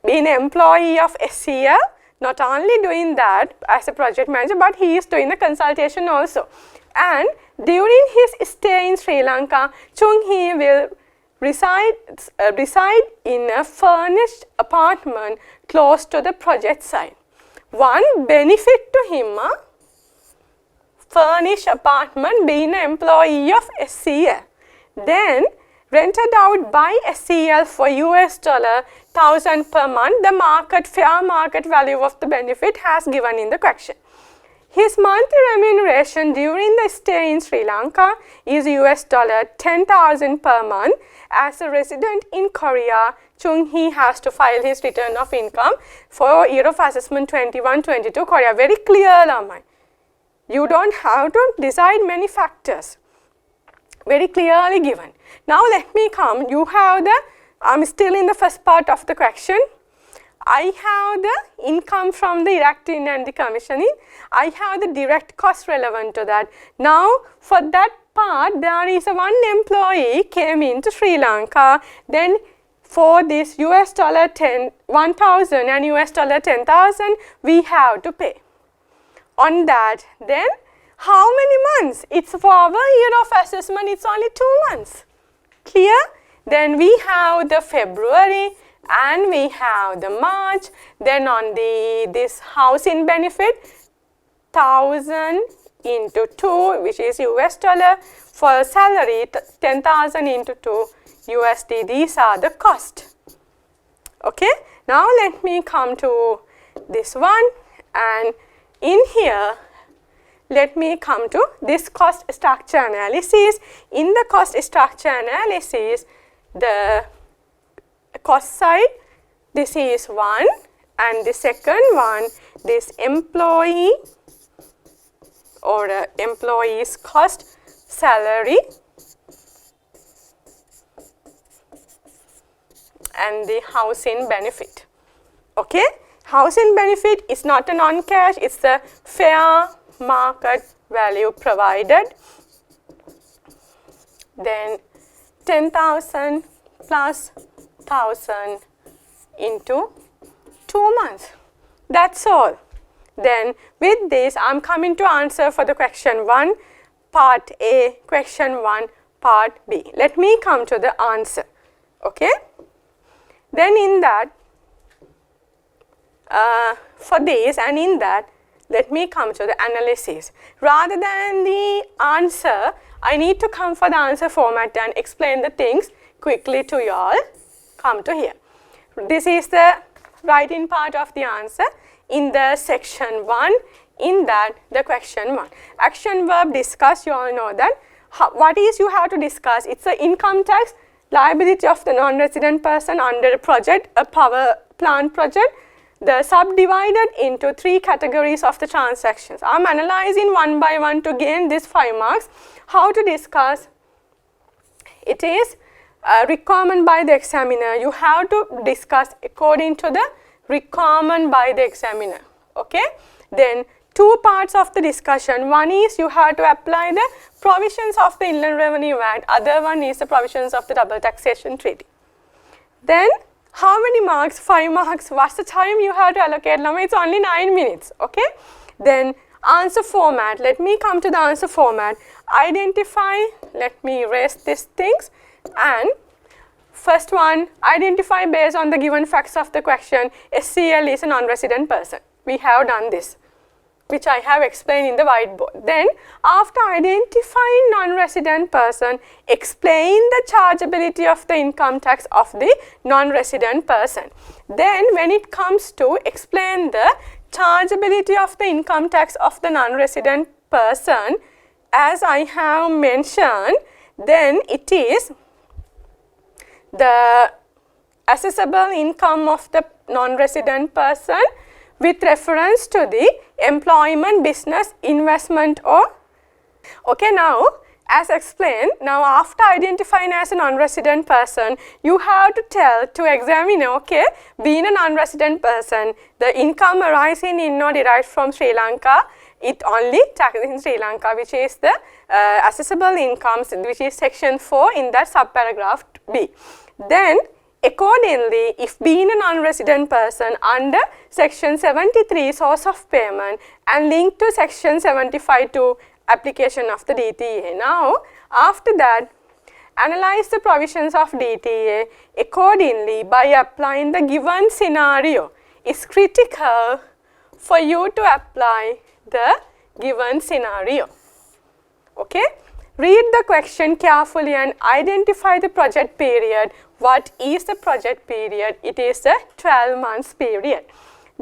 being an employee of SCL. Not only doing that as a project manager, but he is doing the consultation also. And during his stay in Sri Lanka, Chung Hee will reside in a furnished apartment close to the project site. One benefit to him, furnished apartment, being an employee of SCL. Then rented out by SCL for $1,000 per month, the fair market value of the benefit has given in the question. His monthly remuneration during the stay in Sri Lanka is $10,000 per month. As a resident in Korea, Chung Hee has to file his return of income for year of assessment 21-22 Korea. Very clear, Lamai. You don't have to decide many factors. Very clearly given. Now let me come. You have the, I'm still in the first part of the question. I have the income from the erecting and the commissioning. I have the direct cost relevant to that. Now for that part, there is a one employee came into Sri Lanka. Then for this $1,000 and $10,000, we have to pay. On that, then how many months? It's for our year of assessment, it's only 2 months. Clear? Then we have the February and we have the March. Then on this housing benefit, 1,000 into 2, which is US dollar. For salary, 10,000 into 2 USD. These are the cost. Okay. Now let me come to this one, and in here, let me come to this cost structure analysis. In the cost structure analysis, the cost side, this is one, and the second one, this employee or employee's cost, salary, and the housing benefit. Okay, housing benefit is not a non-cash, it's the fair market value provided. Then 10,000 plus 1,000 into 2 months. That's all. Then with this, I'm coming to answer for the question 1, part A, question 1, part B. Let me come to the answer. Okay. Then in that, for this and in that, let me come to the analysis. Rather than the answer, I need to come for the answer format and explain the things quickly to you all. Come to here. This is the writing part of the answer. In the section 1, in that the question 1. Action verb discuss, you all know that. What is you have to discuss? It's the income tax liability of the non-resident person under a project, a power plant project. The subdivided into 3 categories of the transactions. I'm analyzing one by one to gain this 5 marks. How to discuss? It is a requirement by the examiner. You have to discuss according to the requirement by the examiner. Okay. Then 2 parts of the discussion. One is you have to apply the provisions of the Inland Revenue Act. Other one is the provisions of the Double Taxation Treaty. Then how many marks? 5 marks. What's the time you have to allocate? It's only 9 minutes. Okay. Then answer format. Let me come to the answer format. Identify. Let me erase these things. And first one, identify based on the given facts of the question. SCL is a non-resident person. We have done this, which I have explained in the whiteboard. Then after identifying non-resident person, explain the chargeability of the income tax of the non-resident person. Then when it comes to explain the chargeability of the income tax of the non-resident person, as I have mentioned, then it is the assessable income of the non-resident person with reference to the employment, business, investment or. Okay, now as explained, now after identifying as a non-resident person, you have to tell to examiner, okay, being a non-resident person, the income arising in or derived from Sri Lanka, it only taxes in Sri Lanka, which is the assessable incomes, which is section 4 in that subparagraph B. Then accordingly, if being a non-resident person under section 73 source of payment and linked to section 75 to application of the DTA. Now after that, Analyze the provisions of DTA accordingly by applying the given scenario. It's critical for you to apply the given scenario. Okay? Read the question carefully and identify the project period. What is the project period? It is the 12 months period.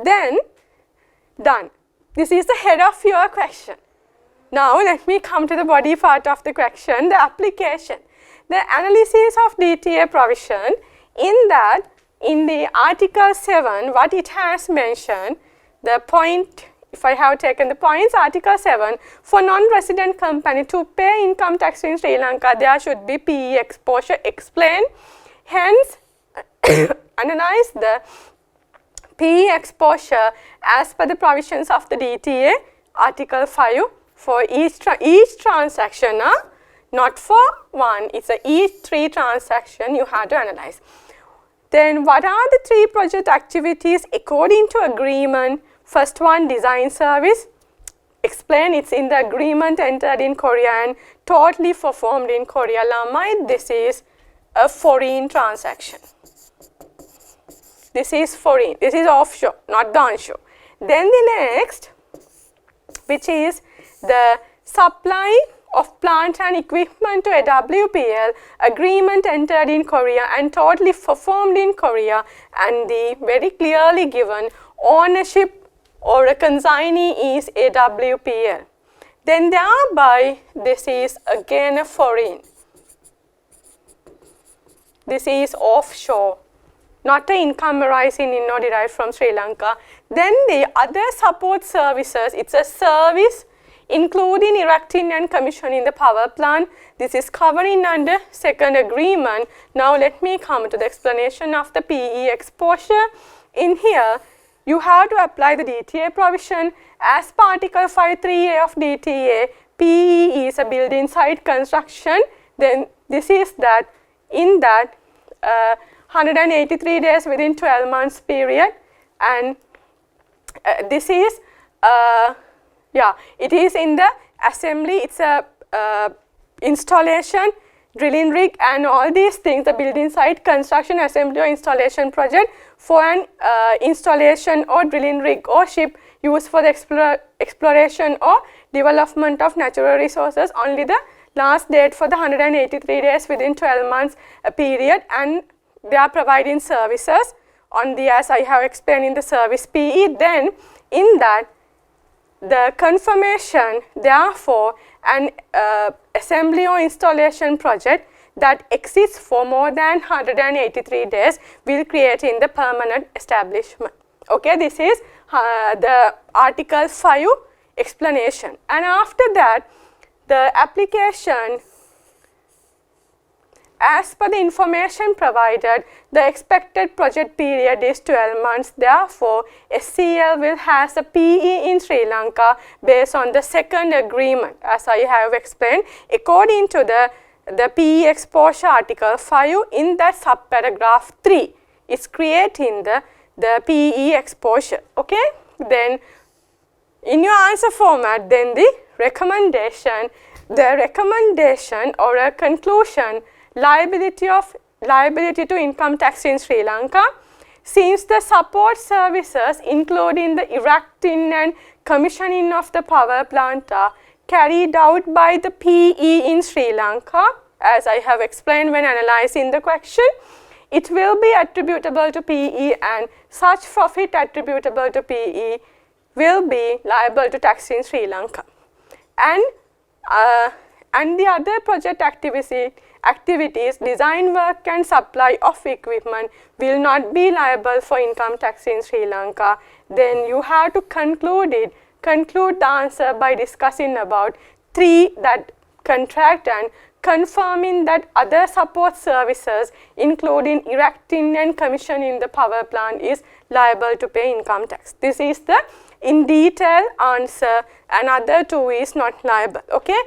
Then, done. This is the head of your question. Now, let me come to the body part of the question, the application. The analysis of DTA provision, in that, in the Article 7, what it has mentioned, the point, if I have taken the points, Article 7, for non-resident company to pay income tax in Sri Lanka, there should be PE exposure explained. Hence, analyze the PE exposure as per the provisions of the DTA, Article 5, for each transaction, not for one, it's each 3 transaction you have to analyze. Then what are the 3 project activities according to agreement? First one, design service. Explain, it's in the agreement entered in Korea and totally performed in Korea. Lamai, this is a foreign transaction. This is foreign, this is offshore, not the onshore. Then the next, which is the supply of plant and equipment to AWPL, agreement entered in Korea and totally performed in Korea, and the very clearly given ownership or a consignee is AWPL. Then thereby, this is again a foreign. This is offshore, not an income arising in or derived from Sri Lanka. Then the other support services, it's a service including erecting and commissioning the power plant. This is covering under second agreement. Now let me come to the explanation of the PE exposure. In here, you have to apply the DTA provision. As per Article 5.3a of DTA, PE is a building site construction. Then this is that, in that 183 days within 12 months period, and this is it is in the assembly, it's a installation, drilling rig and all these things, the building site construction, assembly or installation project for an installation or drilling rig or ship used for the exploration or development of natural resources. Only the last date for the 183 days within 12 months period, and they are providing services on the, as I have explained, in the service PE. Then in that, the confirmation, therefore, an assembly or installation project that exists for more than 183 days will create in the permanent establishment. Okay, this is the Article 5 explanation. And after that, the application, as per the information provided, the expected project period is 12 months. Therefore, SCL will have a PE in Sri Lanka based on the second agreement, as I have explained, according to the PE exposure Article 5 in that subparagraph 3. It's creating the PE exposure. Okay? Then, in your answer format, then the recommendation or a conclusion, liability to income tax in Sri Lanka, since the support services including the erecting and commissioning of the power plant are carried out by the PE in Sri Lanka, as I have explained when analyzing the question, it will be attributable to PE, and such profit attributable to PE will be liable to tax in Sri Lanka. And the other project activities, design work and supply of equipment will not be liable for income tax in Sri Lanka. Then you have to conclude the answer by discussing about 3, that contract, and confirming that other support services including erecting and commissioning the power plant is liable to pay income tax. This is the in detail answer, and other 2 is not liable. Okay,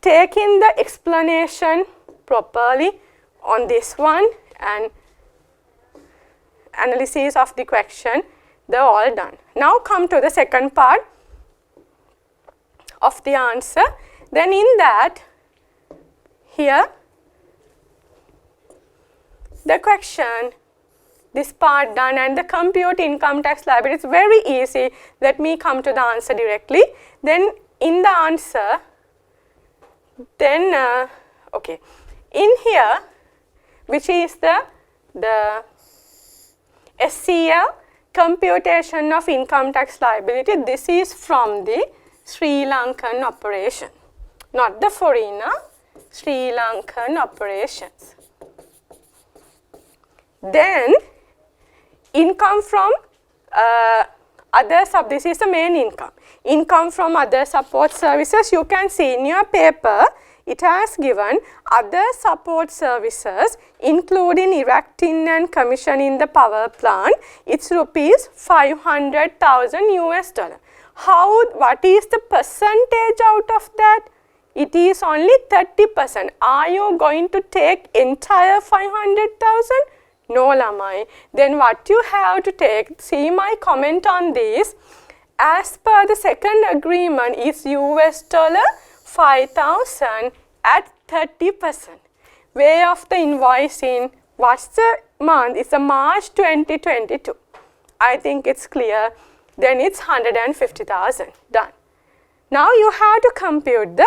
taking the explanation properly on this one and analysis of the question, they're all done. Now come to the second part of the answer. Then in that, here the question, this part done, and the compute income tax liability is very easy. Let me come to the answer directly. Then in the answer, then okay, in here, which is the SCL computation of income tax liability, this is from the Sri Lankan operation, not the foreigner, Sri Lankan operations. Then income from this is the main income. Income from other support services, you can see in your paper, it has given other support services including erecting and commissioning the power plant, it's rupees 500,000 US dollar. What is the percentage out of that? It is only 30%. Are you going to take entire 500,000? No, Lamai. Then what you have to take, see my comment on this, as per the second agreement is US dollar 5,000 at 30%. Way of the invoicing, what's the month? It's a March 2022. I think it's clear. Then it's 150,000. Done. Now you have to compute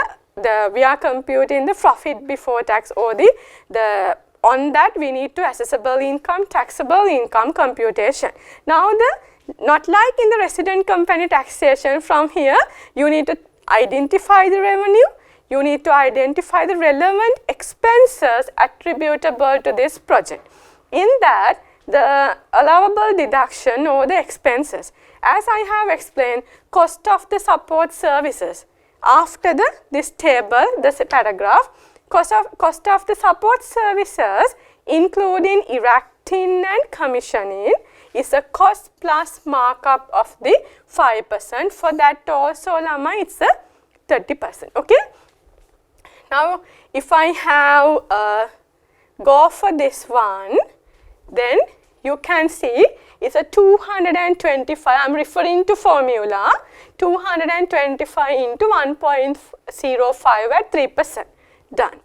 we are computing the profit before tax, or on that we need to assessable income, taxable income computation. Now not like in the resident company taxation, from here you need to identify the revenue, you need to identify the relevant expenses attributable to this project. In that, the allowable deduction or the expenses, as I have explained, cost of the support services. After this table, this paragraph, cost of the support services including erecting and commissioning is a cost plus markup of the 5%. For that also, Lama, it's a 30%. Okay. Now, if I have go for this one, then you can see it's a 225. I am referring to formula 225 into 1.05 at 3%. Done.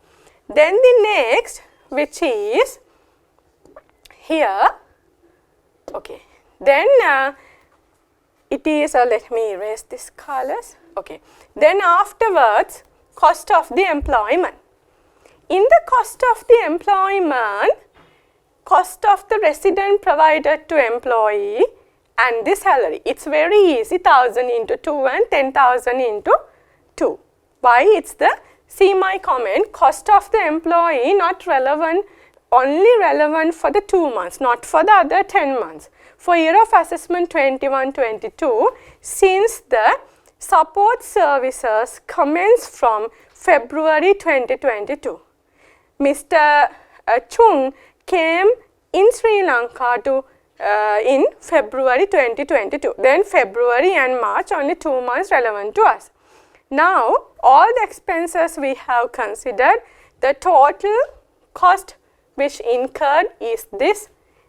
Then the next, which is here, okay, then it is, let me erase this colors, okay. Then afterwards, cost of the employment. In the cost of the employment, cost of the resident provided to employee and the salary, it's very easy, 1,000 into 2 and 10,000 into 2. Why? It's the, see my comment, cost of the employee not relevant, only relevant for the 2 months, not for the other 10 months. For year of assessment 21-22, since the support services commence from February 2022, Mr. Chung came in Sri Lanka to in February 2022. Then February and March, only 2 months relevant to us. Now, all the expenses we have considered, the total cost which incurred is this.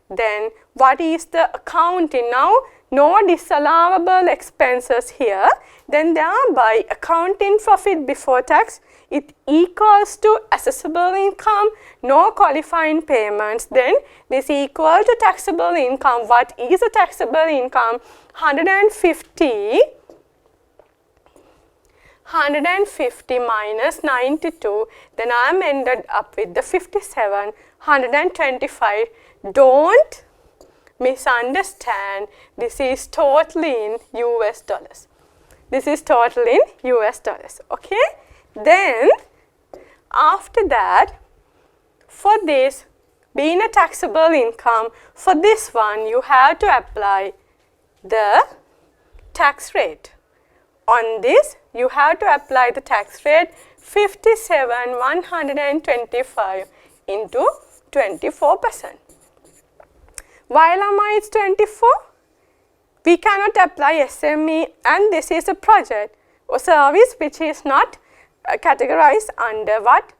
Then what is the accounting? Now, no disallowable expenses here. Then thereby accounting profit before tax, it equals to assessable income, no qualifying payments. Then this equal to taxable income. What is a taxable income? 150 minus 92, then I am ended up with the 57, 125. Don't misunderstand, this is totally in US dollars. This is totally in US dollars, okay? Then, after that, for this, being a taxable income, for this one, you have to apply the tax rate. On this, you have to apply the tax rate 57,125 into 24%. Why Lama is 24? We cannot apply SME, and this is a project or service which is not categorized under what?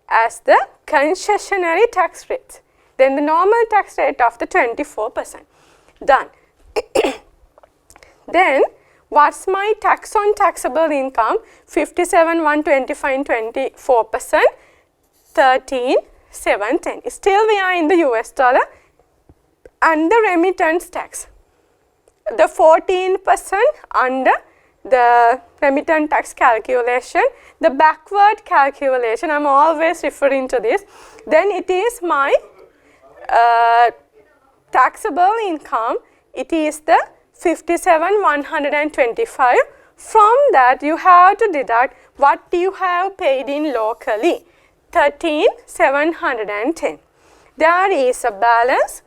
As the concessionary tax rates. Then the normal tax rate of the 24%. Done. Then what's my tax on taxable income? 57,125 and 24%, 13, 710. Still we are in the US dollar. And the remittance tax, the 14% under the remittance tax calculation, the backward calculation, I am always referring to this, then it is my taxable income, it is the 57,125. From that you have to deduct what you have paid in locally, 13,710. There is a balance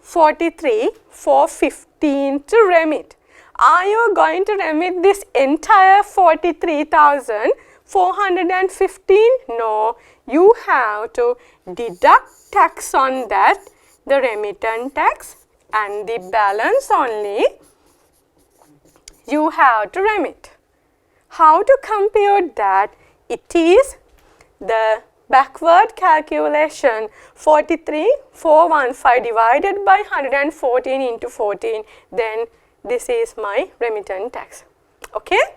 43,415 to remit. Are you going to remit this entire 43,415? No, you have to deduct tax on that, the remittance tax, and the balance only you have to remit. How to compute that? It is the backward calculation, 43,415 divided by 114 into 14, then this is my remittance tax. Okay?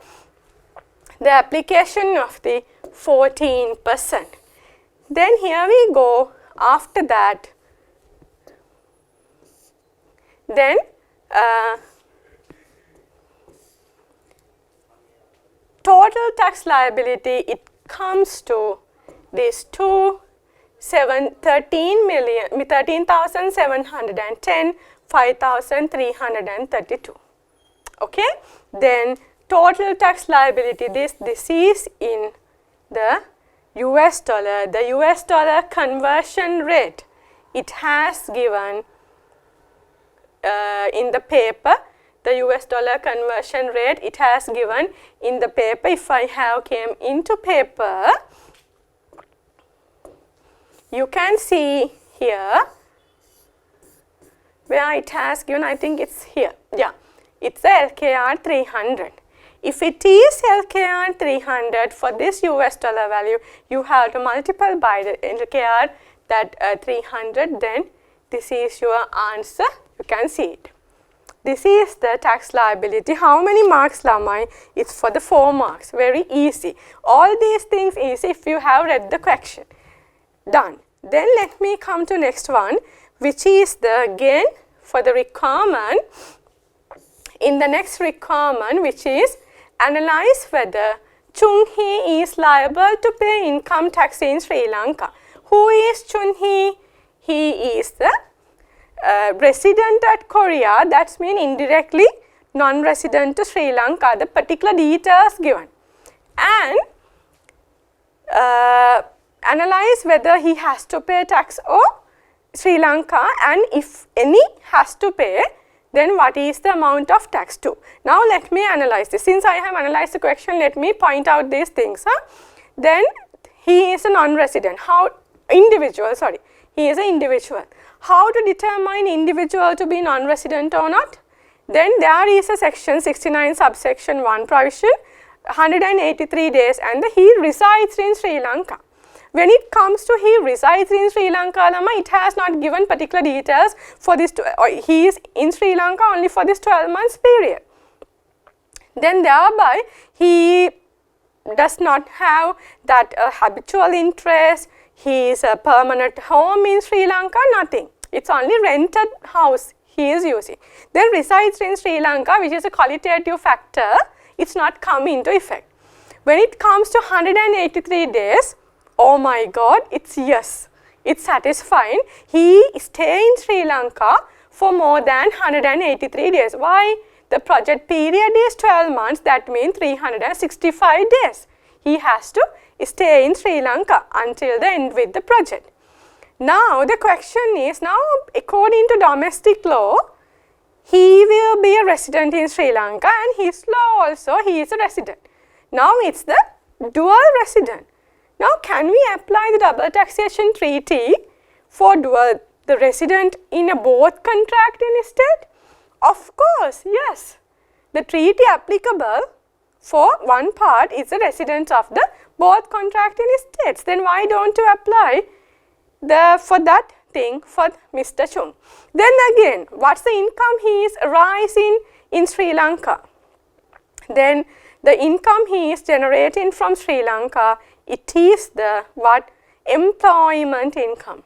The application of the 14%. Then here we go, after that, then total tax liability, it comes to this 13,710, 5,332. Okay? Then total tax liability, this is in the US dollar. The US dollar conversion rate, it has given in the paper, the US dollar conversion rate, it has given in the paper. If I have came into paper, you can see here where it has given, I think it's here, yeah, it's the LKR 300. If it is LKR 300 for this US dollar value, you have to multiply by the LKR that 300, then this is your answer, you can see it. This is the tax liability. How many marks, Lamai? It's for the 4 marks, very easy. All these things easy if you have read the question. Done. Then let me come to next one, which is the again for the requirement. In the next requirement, which is analyze whether Chung Hee is liable to pay income tax in Sri Lanka. Who is Chung Hee? He is the resident at Korea, that means indirectly non-resident to Sri Lanka, the particular details given. And analyze whether he has to pay tax or Sri Lanka, and if any has to pay, then what is the amount of tax to. Now let me analyze this. Since I have analyzed the question, let me point out these things. Then he is a non-resident. He is an individual. How to determine individual to be non-resident or not? Then there is a section 69 subsection 1 provision, 183 days, and he resides in Sri Lanka. When it comes to he resides in Sri Lanka, it has not given particular details for this, he is in Sri Lanka only for this 12 months period. Then thereby he does not have that habitual interest, he is a permanent home in Sri Lanka, nothing. It's only rented house he is using. Then resides in Sri Lanka, which is a qualitative factor, it's not come into effect. When it comes to 183 days, oh my God, it's yes, it's satisfying. He stay in Sri Lanka for more than 183 days. Why? The project period is 12 months, that means 365 days. He has to stay in Sri Lanka until the end with the project. Now the question is, now according to domestic law, he will be a resident in Sri Lanka, and his law also he is a resident. Now it's the dual resident. Now can we apply the double taxation treaty for the resident in a both contracting state? Of course, yes. The treaty applicable for one part is the residents of the both contracting states. Then why don't you apply for that thing for Mr. Chung? Then again, what's the income he is arising in Sri Lanka? Then the income he is generating from Sri Lanka, it is the what? employment income.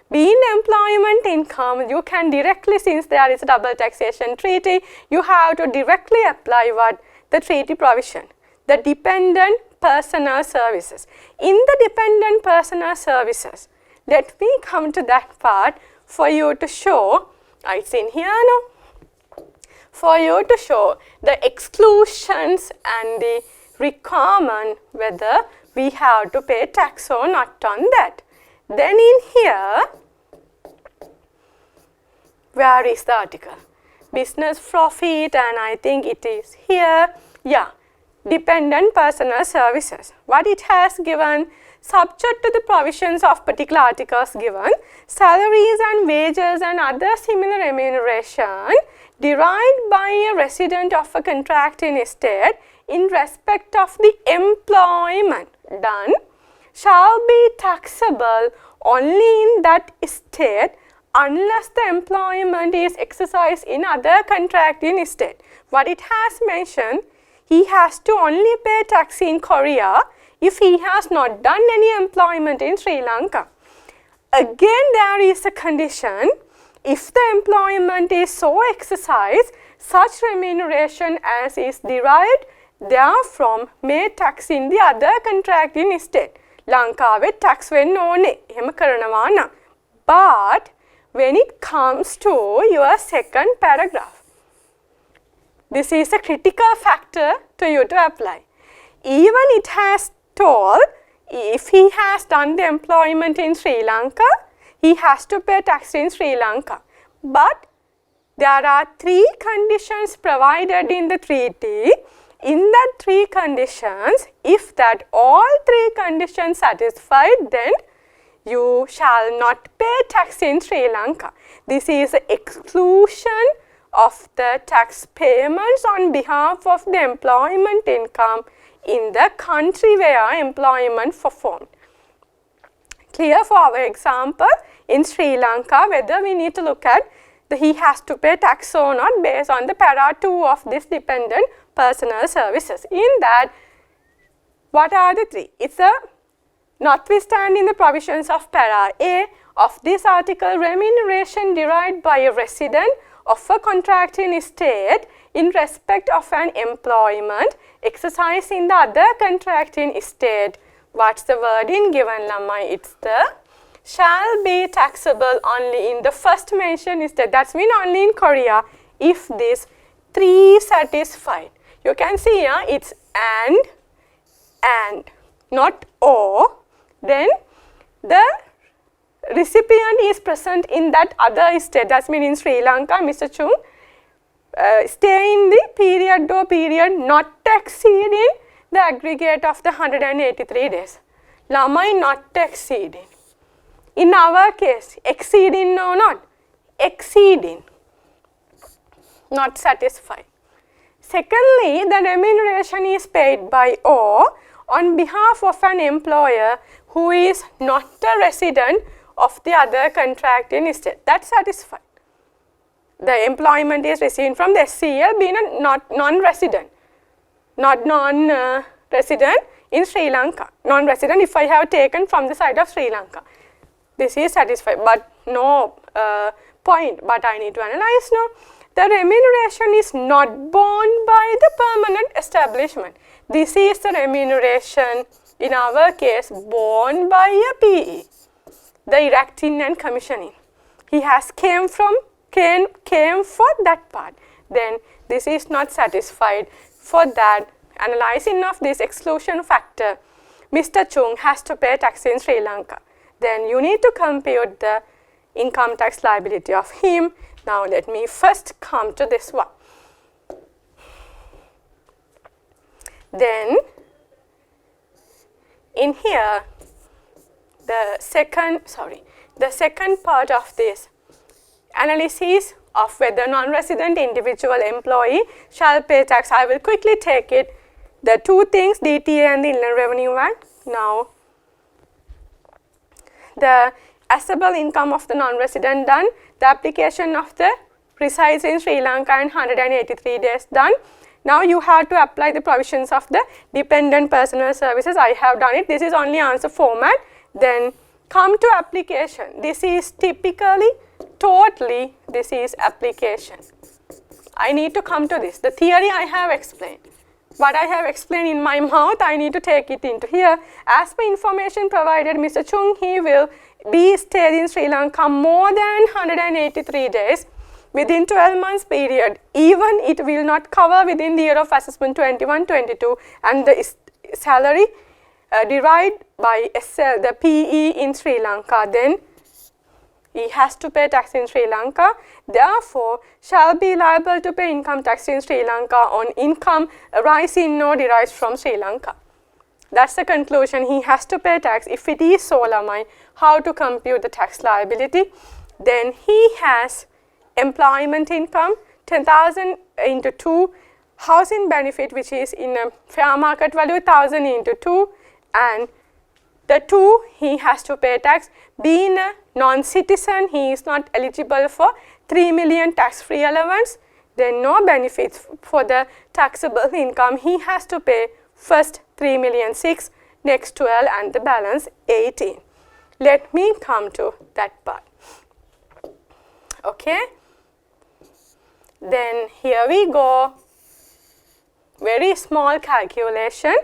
Being employment income, you can directly, since there is a double taxation treaty, you have to directly apply what? The treaty provision, the dependent personal services. In the dependent personal services, let me come to that part for you to show, it's in here now, for you to show the exclusions and the requirement whether we have to pay tax or not on that. Then in here, where is the article? Business profit, and I think it is here. Yeah, dependent personal services. What it has given, subject to the provisions of particular articles given, salaries and wages and other similar remuneration derived by a resident of a contracting estate in respect of the employment done shall be taxable only in that estate unless the employment is exercised in other contracting estate. What it has mentioned, he has to only pay tax in Korea if he has not done any employment in Sri Lanka. Again, there is a condition, if the employment is so exercised, such remuneration as is derived therefrom may tax in the other contracting estate. ලංකාවේ tax වෙන්න ඕනේ. එහෙම කරනවා නම්. But when it comes to your second paragraph, this is a critical factor to you to apply. Even it has told if he has done the employment in Sri Lanka, he has to pay tax in Sri Lanka. But there are 3 conditions provided in the treaty. In that 3 conditions, if that all 3 conditions satisfied, then you shall not pay tax in Sri Lanka. This is the exclusion of the tax payments on behalf of the employment income in the country where employment performed. Clear for our example, in Sri Lanka, whether we need to look at he has to pay tax or not based on the para 2 of this dependent personal services. In that, what are the 3? It's a notwithstanding the provisions of para A of this article, remuneration derived by a resident of a contracting estate in respect of an employment exercised in the other contracting estate. What's the wording given, Lamai? It's the shall be taxable only in the first mention estate. That's mean only in Korea if this 3 satisfied. You can see here it's and, not or. Then the recipient is present in that other estate. That's mean in Sri Lanka, Mr. Chung, stay in the period or period not exceeding the aggregate of the 183 days. Lamai not exceeding. In our case, exceeding or not? Exceeding. Not satisfied. Secondly, the remuneration is paid by or on behalf of an employer who is not a resident of the other contracting estate. That's satisfied. The employment is received from the SCL being a non-resident. Not non-resident in Sri Lanka. Non-resident if I have taken from the side of Sri Lanka. This is satisfied, but no point. But I need to analyze now. The remuneration is not borne by the permanent establishment. This is the remuneration, in our case, borne by a PE, the erecting and commissioning. He has came for that part. Then this is not satisfied. For that, analyzing of this exclusion factor, Mr. Chung has to pay tax in Sri Lanka. Then you need to compute the income tax liability of him. Now let me first come to this one. Then in here, the second part of this analysis of whether non-resident individual employee shall pay tax. I will quickly take it. The 2 things, DTA and the Inland Revenue Act. Now, the assessable income of the non-resident done, the application of the resides in Sri Lanka and 183 days done. Now you have to apply the provisions of the dependent personal services. I have done it. This is only answer format. Then come to application. This is typically, totally, this is application. I need to come to this. The theory I have explained. What I have explained in my mouth, I need to take it into here. As per information provided, Mr. Chung Hee will be stayed in Sri Lanka more than 183 days within 12 months period. Even it will not cover within the year of assessment 21-22, and the salary derived by SL, the PE in Sri Lanka, then he has to pay tax in Sri Lanka, therefore shall be liable to pay income tax in Sri Lanka on income arising or derived from Sri Lanka. That's the conclusion. He has to pay tax. If it is solamai, how to compute the tax liability? Then he has employment income, 10,000 into 2, housing benefit, which is in a fair market value, 1,000 into 2, and the 2 he has to pay tax. Being a non-citizen, he is not eligible for 3 million tax-free allowance. Then no benefits for the taxable income. He has to pay first 3,000,006, next 12, and the balance 18. Let me come to that part. Okay. Then here we go. Very small calculation.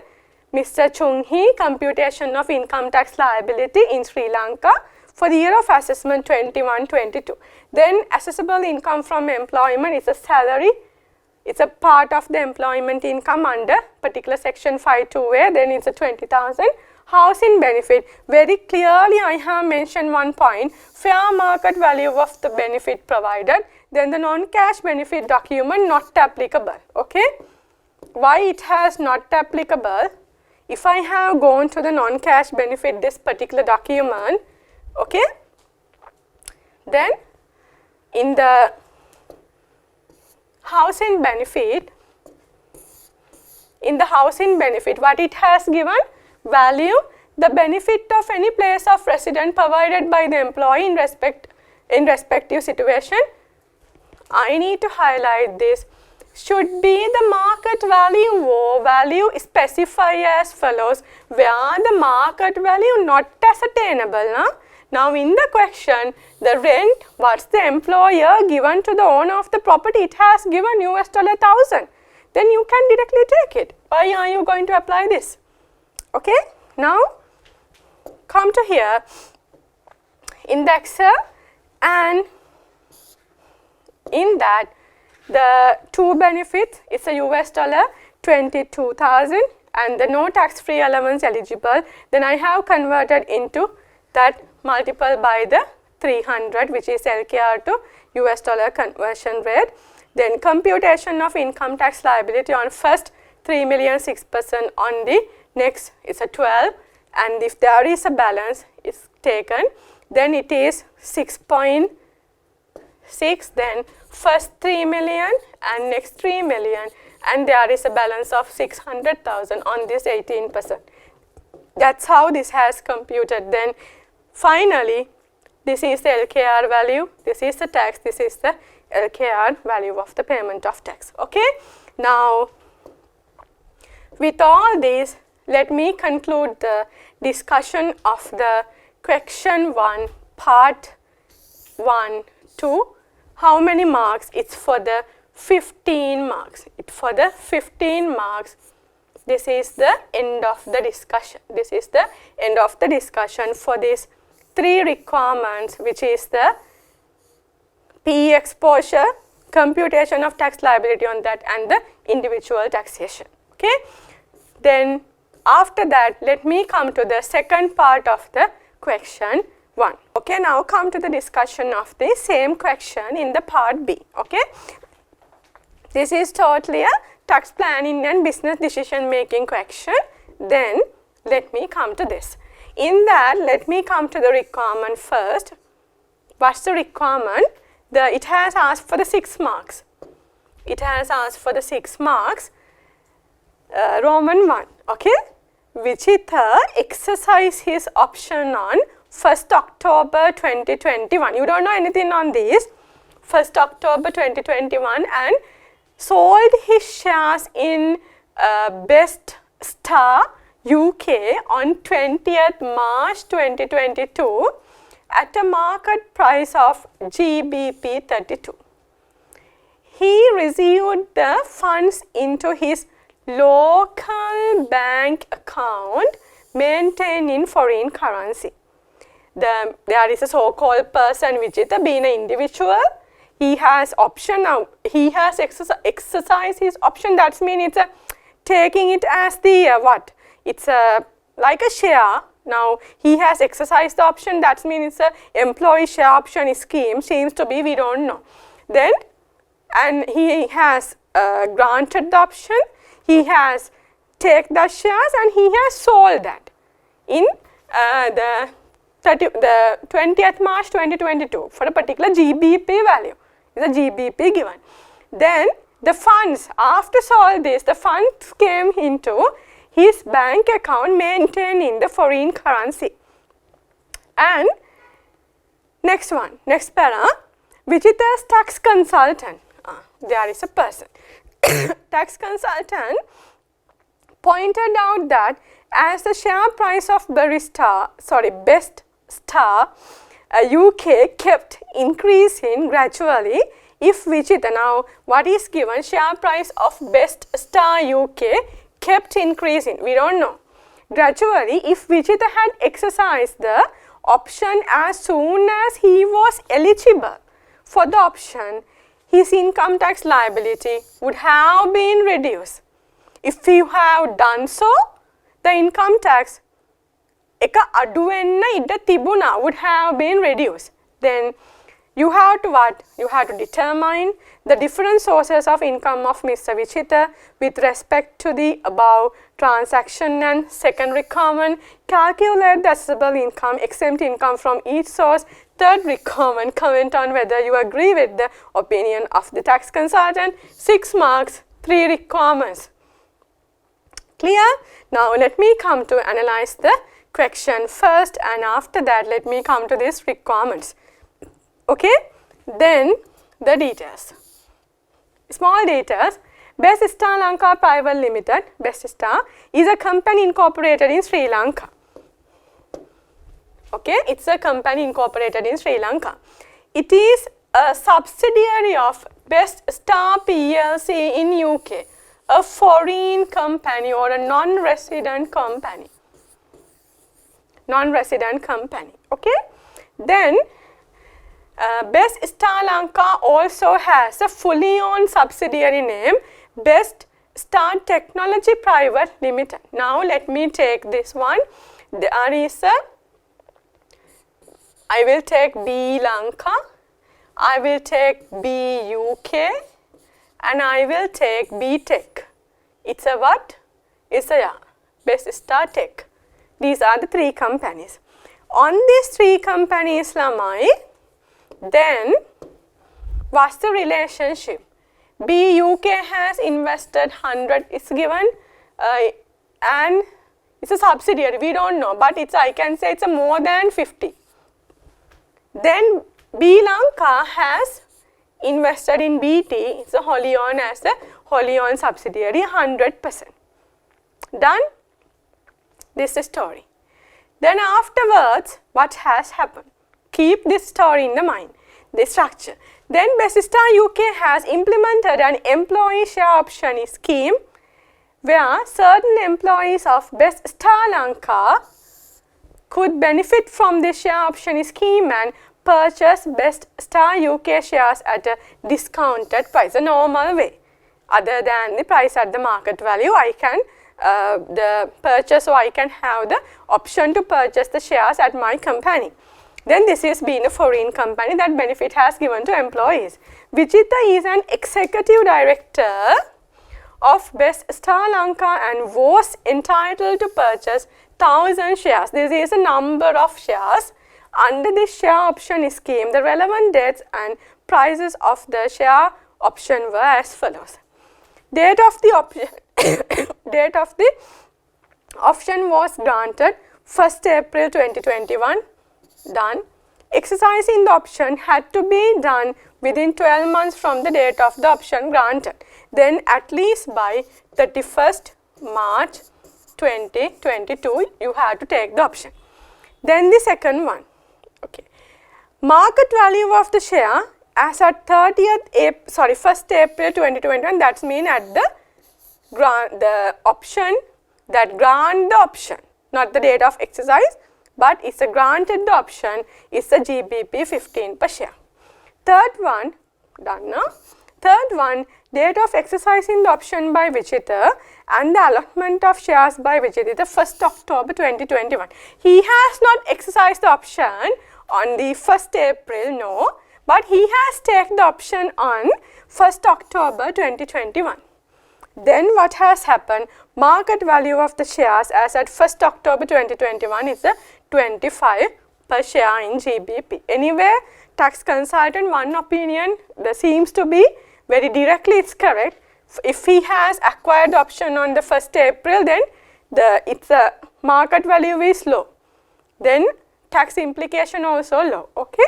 Mr. Chung Hee, computation of income tax liability in Sri Lanka for the year of assessment 21-22. Then assessable income from employment is a salary. It's a part of the employment income under particular section 5.2a. Then it's a 20,000. Housing benefit, very clearly I have mentioned one point, fair market value of the benefit provided. Then the non-cash benefit document not applicable. Okay. Why it has not applicable? If I have gone to the non-cash benefit, this particular document, okay, then in the housing benefit, what it has given? Value, the benefit of any place of residence provided by the employee in respective situation. I need to highlight this. Should be the market value or value specify as follows, where the market value not ascertainable. Now in the question, the rent, what's the employer given to the owner of the property? It has given $1,000. Then you can directly take it. Why are you going to apply this? Okay, now come to here in the Excel, and in that the 2 benefits is a $22,000 and the no tax free allowance eligible. Then I have converted into that multiple by the 300, which is LKR to US dollar conversion rate. Then computation of income tax liability on first 3,006%, on the next is a 12, and if there is a balance is taken, then it is 6.6, then first 3 million and next 3 million, and there is a balance of 600,000 on this 18%. That's how this has computed. Then finally, this is the LKR value, this is the tax, this is the LKR value of the payment of tax. Okay. Now, with all this, let me conclude the discussion of the question 1, part 1 to how many marks? It's for the 15 marks. It's for the 15 marks. This is the end of the discussion. This is the end of the discussion for these 3 requirements, which is the PE exposure, computation of tax liability on that, and the individual taxation. Okay. Then after that, let me come to the second part of the question 1. Okay, now come to the discussion of the same question in the part B. Okay, this is totally a tax planning and business decision making question. Then let me come to this. In that, let me come to the requirement first. What's the requirement? It has asked for the 6 marks. It has asked for the 6 marks. Roman 1. Okay. Vichitha exercise his option on 1st October 2021. You don't know anything on this. 1st October 2021, and sold his shares in Best Star UK on 20th March 2022 at a market price of GBP 32. He received the funds into his local bank account maintained in foreign currency. There is a so-called person Vijita being an individual. He has option now. He has exercised his option. That means it's taking it as the what? It's like a share. Now he has exercised the option. That means it's a employee share option scheme. Seems to be, we don't know. Then and he has granted the option. He has taken the shares and he has sold that in the 20th March 2022 for a particular GBP value. Is a GBP given. Then the funds, after all this, the funds came into his bank account maintained in the foreign currency. And next one, next para, Vijita's tax consultant. There is a person. Tax consultant pointed out that as the share price of Best Star UK kept increasing gradually, if Vijita, now what is given, share price of Best Star UK kept increasing, we don't know. Gradually, if Vijita had exercised the option as soon as he was eligible for the option, his income tax liability would have been reduced. If you have done so, the income tax would have been reduced. Then you have to what? You have to determine the different sources of income of Mr. Vijita with respect to the above transaction, and second requirement, calculate the assessable income, exempt income from each source. Third requirement, comment on whether you agree with the opinion of the tax consultant. 6 marks, 3 requirements. Clear? Now let me come to analyze the question first, and after that let me come to these requirements. Okay? Then the details. Small details. Best Star Lanka Private Limited, Best Star, is a company incorporated in Sri Lanka. Okay, it's a company incorporated in Sri Lanka. It is a subsidiary of Best Star PLC in UK, a foreign company or a non-resident company. Non-resident company. Okay, then Best Star Lanka also has a fully owned subsidiary name, Best Star Technology Private Limited. Now let me take this one. There is a, I will take B Lanka, I will take B UK, and I will take B Tech. It's a what? It's a Best Star Tech. These are the 3 companies. On these 3 companies, Lamai, then what's the relationship? B UK has invested 100, it's given, and it's a subsidiary, we don't know, but it's, I can say it's a more than 50. Then B Lanka has invested in BT, it's a wholly owned as a wholly owned subsidiary, 100%. Done? This is the story. Then afterwards, what has happened? Keep this story in the mind, the structure. Then Best Star UK has implemented an employee share option scheme where certain employees of Best Star Lanka could benefit from the share option scheme and purchase Best Star UK shares at a discounted price, a normal way. Other than the price at the market value, I can the purchase, so I can have the option to purchase the shares at my company. Then this is being a foreign company, that benefit has given to employees. Vijita is an executive director of Best Star Lanka and was entitled to purchase 1000 shares. This is a number of shares. Under the share option scheme, the relevant dates and prices of the share option were as follows. Date of the option date of the option was granted 1st April 2021. Done. Exercising the option had to be done within 12 months from the date of the option granted. Then at least by 31st March 2022, you have to take the option. Then the second one, okay, market value of the share as at 1st April 2021, that's mean at the option, that grant the option, not the date of exercise, but it's a granted the option, is a GBP 15 per share. Third one, done now. Third one, date of exercising the option by Vijitha and the allotment of shares by Vijitha, the 1st October 2021. He has not exercised the option on the 1st April, no, but he has taken the option on 1st October 2021. Then what has happened? Market value of the shares as at 1st October 2021 is a 25 per share in GBP. Anyway, tax consultant, one opinion, there seems to be very directly it's correct. If he has acquired the option on the 1st April, then its market value is low. Then tax implication also low. Okay.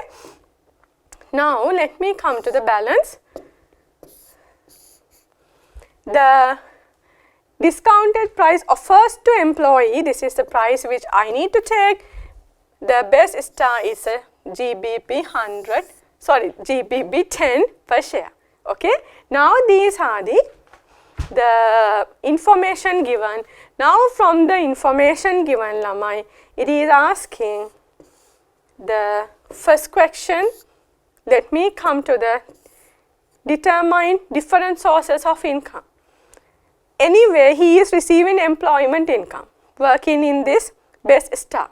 Now let me come to the balance. The discounted price offers to employee, this is the price which I need to take. The best star is a GBP 10 per share. Okay. Now these are the information given. Now from the information given, Lamai, it is asking the first question. Let me come to the determine different sources of income. Anyway, he is receiving employment income, working in this best star.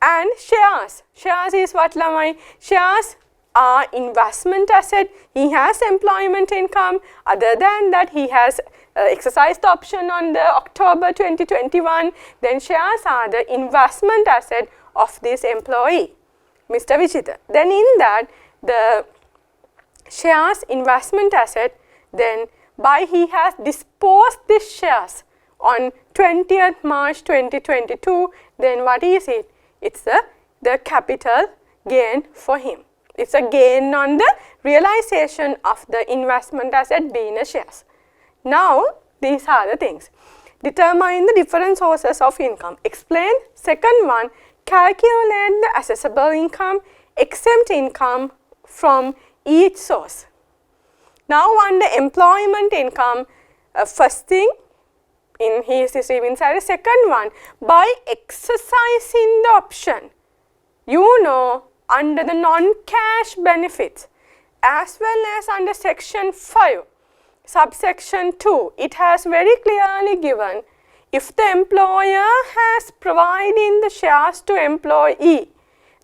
And shares. Shares is what, Lamai? Shares are investment asset. He has employment income. Other than that, he has exercised the option on the October 2021. Then shares are the investment asset of this employee, Mr. Vijitha. Then in that, the shares investment asset, then by he has disposed these shares on 20th March 2022, then what is it? It's the capital gain for him. It's a gain on the realization of the investment asset being a shares. Now, these are the things. Determine the different sources of income. Explain. Second one, calculate the assessable income, exempt income from each source. Now, on the employment income, first thing, he is receiving salary. Second one, by exercising the option, you know, under the non-cash benefits, as well as under section 5, subsection 2, it has very clearly given, if the employer has provided the shares to employee,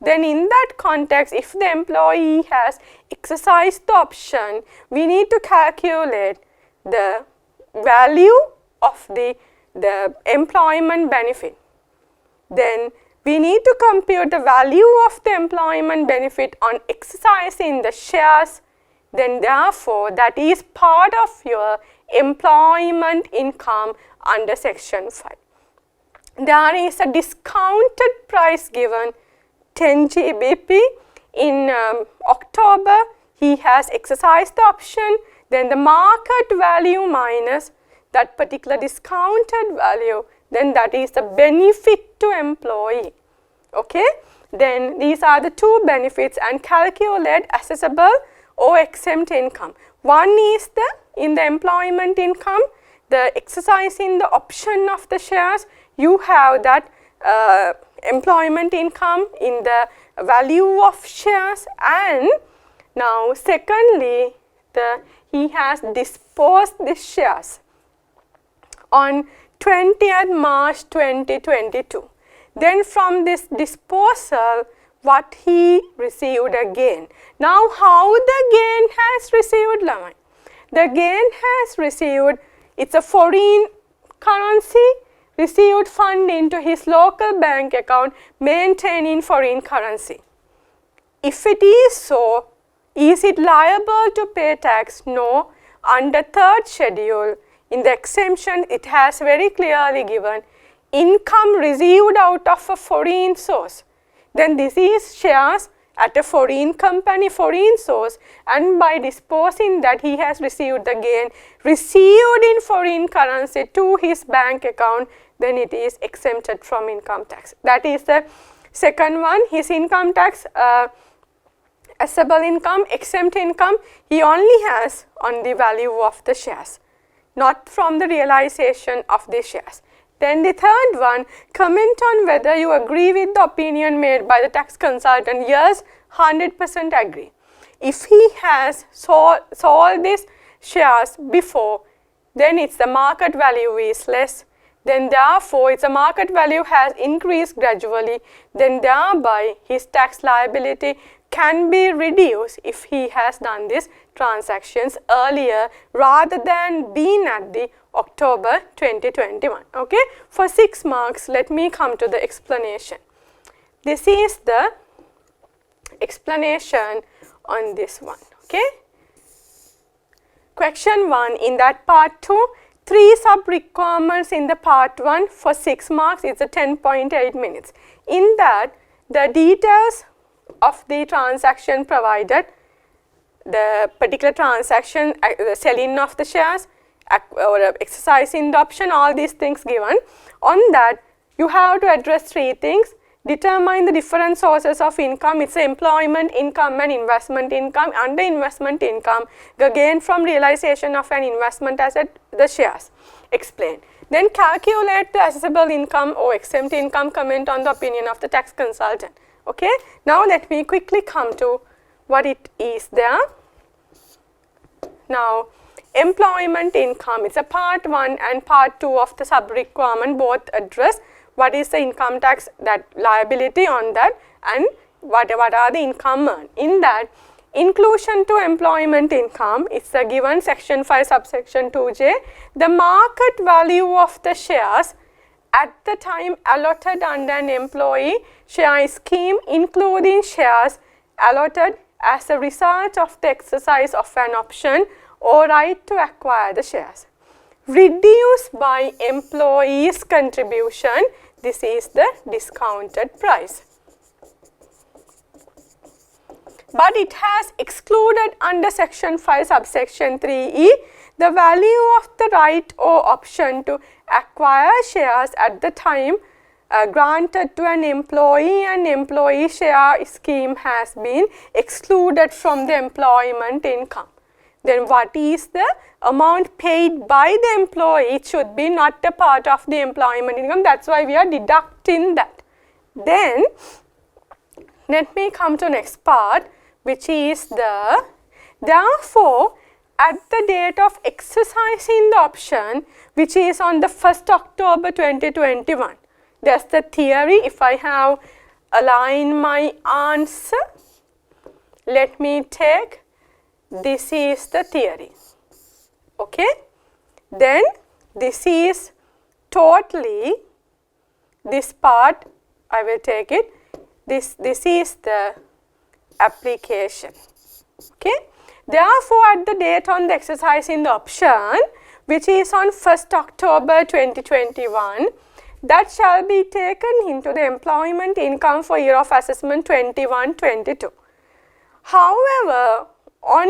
then in that context, if the employee has exercised the option, we need to calculate the value of the employment benefit. Then we need to compute the value of the employment benefit on exercising the shares. Then therefore, that is part of your employment income under section 5. There is a discounted price given 10 GBP. In October, he has exercised the option. Then the market value minus that particular discounted value, then that is the benefit to employee. Okay. Then these are the two benefits, and calculate assessable or exempt income. One is in the employment income, the exercising the option of the shares, you have that employment income in the value of shares. And now secondly, he has disposed the shares on 20th March 2022. Then from this disposal, what he received again. Now how the gain has received, Lamai? The gain has received, it's a foreign currency, received fund into his local bank account, maintaining foreign currency. If it is so, is it liable to pay tax? No. Under third schedule, in the exemption, it has very clearly given income received out of a foreign source. Then this is shares at a foreign company, foreign source, and by disposing that he has received the gain received in foreign currency to his bank account, then it is exempted from income tax. That is the second one. His income tax, assessable income, exempt income, he only has on the value of the shares, not from the realization of the shares. Then the third one, comment on whether you agree with the opinion made by the tax consultant. Yes, 100% agree. If he has sold these shares before, then it's the market value is less, then therefore its market value has increased gradually, then thereby his tax liability can be reduced if he has done these transactions earlier rather than being at the October 2021. Okay, for 6 marks, let me come to the explanation. This is the explanation on this one. Okay, question 1 in that part 2, 3 sub requirements in the part 1 for 6 marks is a 10.8 minutes. In that, the details of the transaction provided, the particular transaction, the selling of the shares or exercising the option, all these things given. On that, you have to address 3 things. Determine the different sources of income. It's employment income and investment income. Under investment income, the gain from realization of an investment asset, the shares. Explain. Then calculate the assessable income or exempt income. Comment on the opinion of the tax consultant. Okay. Now let me quickly come to what it is there. Now, employment income, it's a part 1 and part 2 of the sub requirement, both address what is the income tax, that liability on that, and what are the income earned. In that, inclusion to employment income, it's the given section 5 subsection 2J, the market value of the shares at the time allotted under an employee share scheme, including shares allotted as a result of the exercise of an option or right to acquire the shares, reduced by employee's contribution. This is the discounted price. But it has excluded under section 5 subsection 3E the value of the right or option to acquire shares at the time granted to an employee, and employee share scheme has been excluded from the employment income. Then what is the amount paid by the employee? It should be not a part of the employment income. That's why we are deducting that. Then let me come to next part, which is the, therefore, at the date of exercising the option, which is on the 1st October 2021. That's the theory. If I have aligned my answer, let me take, this is the theory. Okay. Then this is totally, this part I will take it, this is the application. Okay. Therefore, at the date on the exercising the option, which is on 1st October 2021, that shall be taken into the employment income for year of assessment 21-22. However, on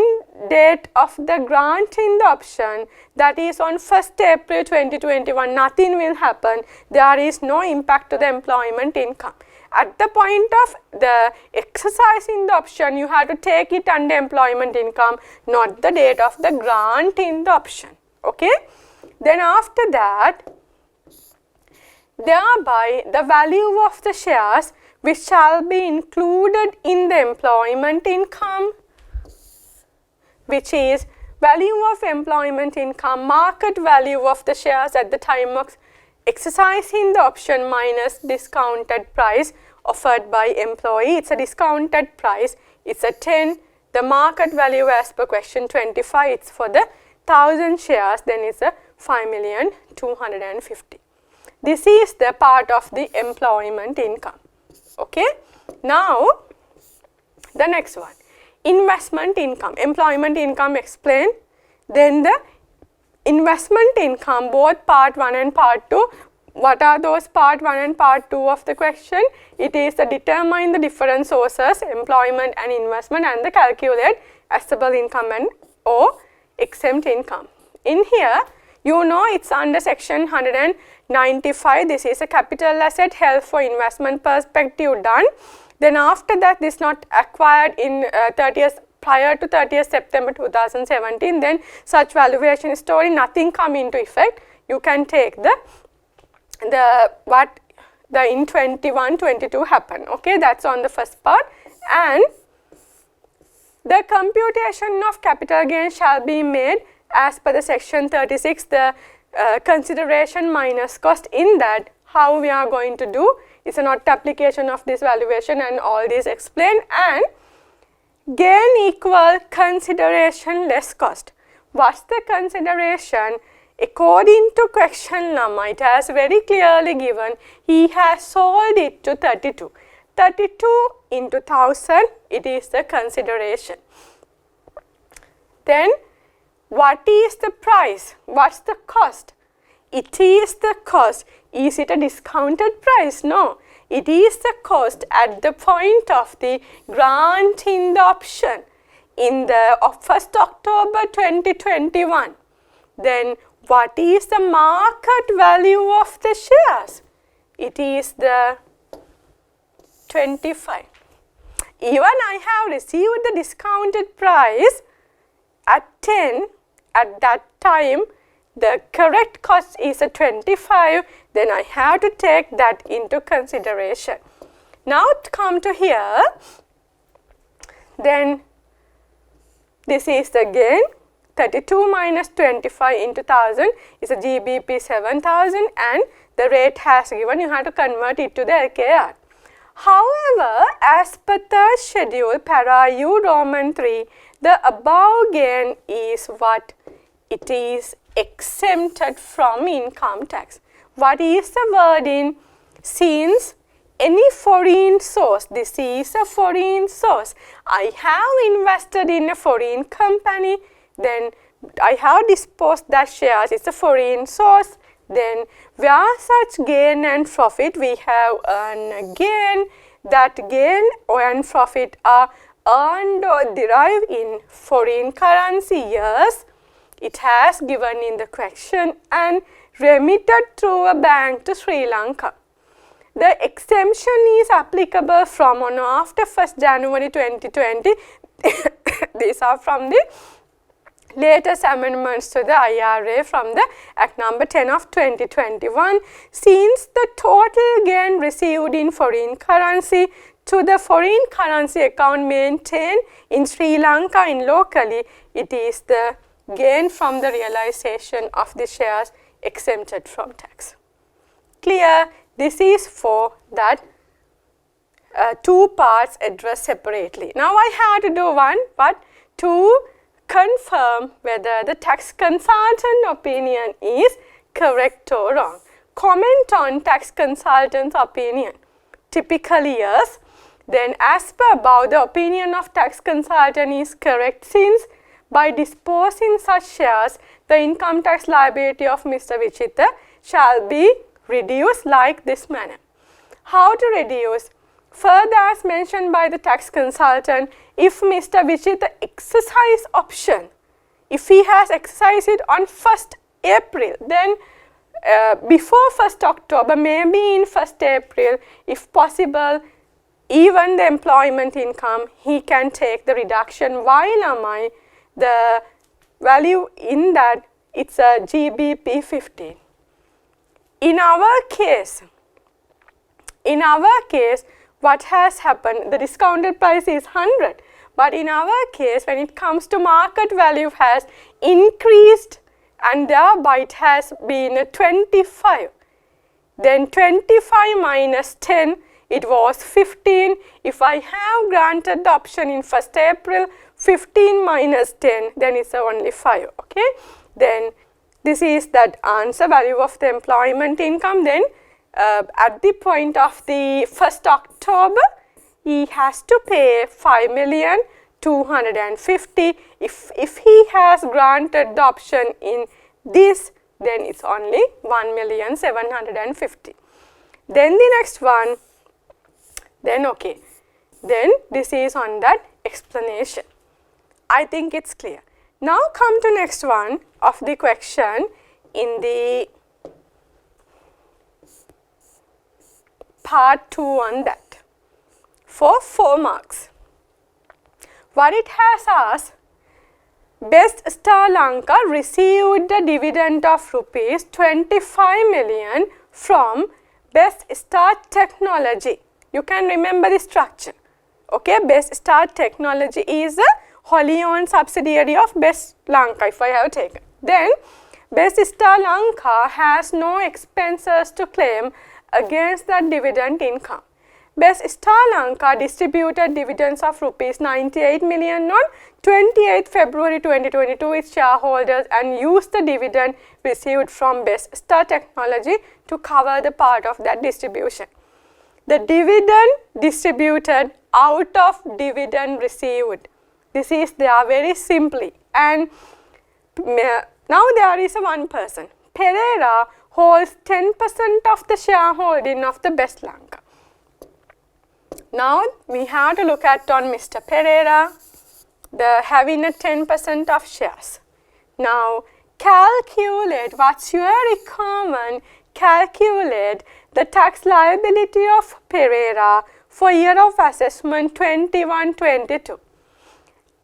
date of the granting the option, that is on 1st April 2021, nothing will happen. There is no impact to the employment income. At the point of the exercising the option, you have to take it under employment income, not the date of the granting the option. Okay. Then after that, thereby the value of the shares which shall be included in the employment income, which is value of employment income, market value of the shares at the time of exercising the option minus discounted price offered by employee. It's a discounted price, it's a 10. The market value as per question 25, it's for the 1000 shares, then it's a 5,250,000. This is the part of the employment income. Okay. Now, the next one, investment income. Employment income explained. Then the investment income, both part 1 and part 2. What are those part 1 and part 2 of the question? It is the determine the different sources, employment and investment, and the calculate assessable income and or exempt income. In here, You know it's under section 195. This is a capital asset held for investment perspective done. Then after that, this not acquired in 30th prior to 30th September 2017. Then such valuation story, nothing come into effect. You can take what in 21-22 happen. Okay, that's on the first part. And the computation of capital gain shall be made as per the section 36, the consideration minus cost. In that, how we are going to do, it's a not application of this valuation and all this explained. And gain equal consideration less cost. What's the consideration? According to question number, it has very clearly given, he has sold it to 32. 32 into 1000, it is the consideration. Then, what is the price? What's the cost? It is the cost. Is it a discounted price? No. It is the cost at the point of the granting the option in the 1st October 2021. Then, what is the market value of the shares? It is the 25. Even I have received the discounted price at 10, at that time the correct cost is a 25, then I have to take that into consideration. Now to come to here, then this is the gain. 32 minus 25 into 1000 is a GBP 7000 and the rate has given, you have to convert it to the LKR. However, as per third schedule, para U Roman 3, the above gain is what? It is exempted from income tax. What is the wording? Since any foreign source, this is a foreign source, I have invested in a foreign company, then I have disposed that shares, it's a foreign source, then where such gain and profit, we have earned gain, that gain and profit are earned or derived in foreign currency, yes, it has given in the question, and remitted through a bank to Sri Lanka. The exemption is applicable from or after 1st January 2020. These are from the latest amendments to the IRA from the Act number 10 of 2021. Since the total gain received in foreign currency to the foreign currency account maintained in Sri Lanka in locally, it is the gain from the realization of the shares exempted from tax. Clear? This is for that two parts addressed separately. Now I have to do one, but to confirm whether the tax consultant opinion is correct or wrong. Comment on tax consultant's opinion. Typically yes. Then as per above, the opinion of tax consultant is correct since by disposing such shares, the income tax liability of Mr. Vichitha shall be reduced like this manner. How to reduce? Further, as mentioned by the tax consultant, if Mr. Vichitha exercise option, if he has exercised it on 1st April, then before 1st October, maybe in 1st April, if possible, even the employment income, he can take the reduction, while the value in that, it's a GBP 15. In our case, what has happened, the discounted price is 100, but in our case, when it comes to market value has increased and thereby it has been 25. Then 25 minus 10, it was 15. If I have granted the option in 1st April, 15 minus 10, then it's only 5, okay. Then this is that answer, value of the employment income. Then at the point of the 1st October, he has to pay 5,250,000. If he has granted the option in this, then it's only 1,750,000. Then the next one, then okay, then this is on that explanation. I think it's clear. Now come to next one of the question. in the part 2 on that for 4 marks. What it has asked, Best Star Lanka received the dividend of rupees 25 million from Best Star Technology. You can remember the structure. Okay, Best Star Technology is a wholly owned subsidiary of Best Lanka, if I have taken. Then Best Star Lanka has no expenses to claim against that dividend income. Best Star Lanka distributed dividends of rupees 98 million on 28 February 2022 to its shareholders and used the dividend received from Best Star Technology to cover the part of that distribution. The dividend distributed out of dividend received. This is there very simply. And now there is one person. Pereira holds 10% of the shareholding of the Best Lanka. Now we have to look at on Mr. Pereira, the having a 10% of shares. Now calculate, what's your requirement? Calculate the tax liability of Pereira for year of assessment 21-22.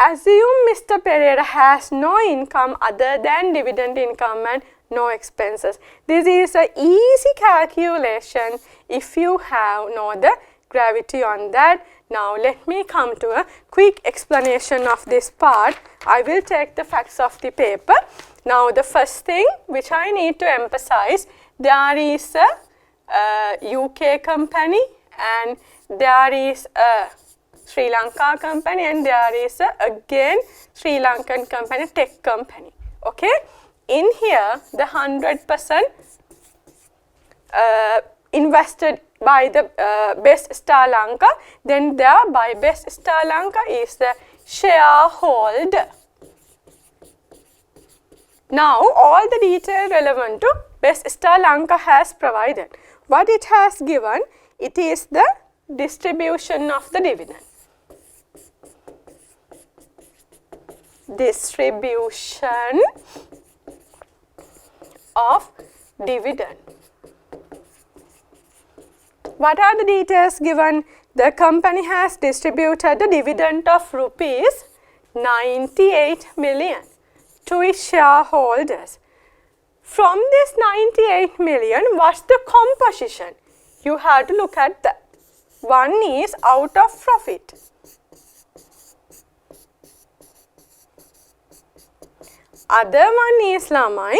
Assume Mr. Pereira has no income other than dividend income and no expenses. This is an easy calculation if you have know the gravity on that. Now let me come to a quick explanation of this part. I will take the facts of the paper. Now the first thing which I need to emphasize, there is a UK company and there is a Sri Lanka company and there is a again Sri Lankan company, tech company. Okay, in here the 100% invested by the Best Star Lanka, then there by Best Star Lanka is the shareholder. Now all the detail relevant to Best Star Lanka has provided. What it has given, it is the distribution of the dividend. Distribution of dividend. What are the details given? The company has distributed the dividend of rupees 98 million to its shareholders. From this 98 million, what's the composition? You have to look at that. One is out of profit. Other one is lamai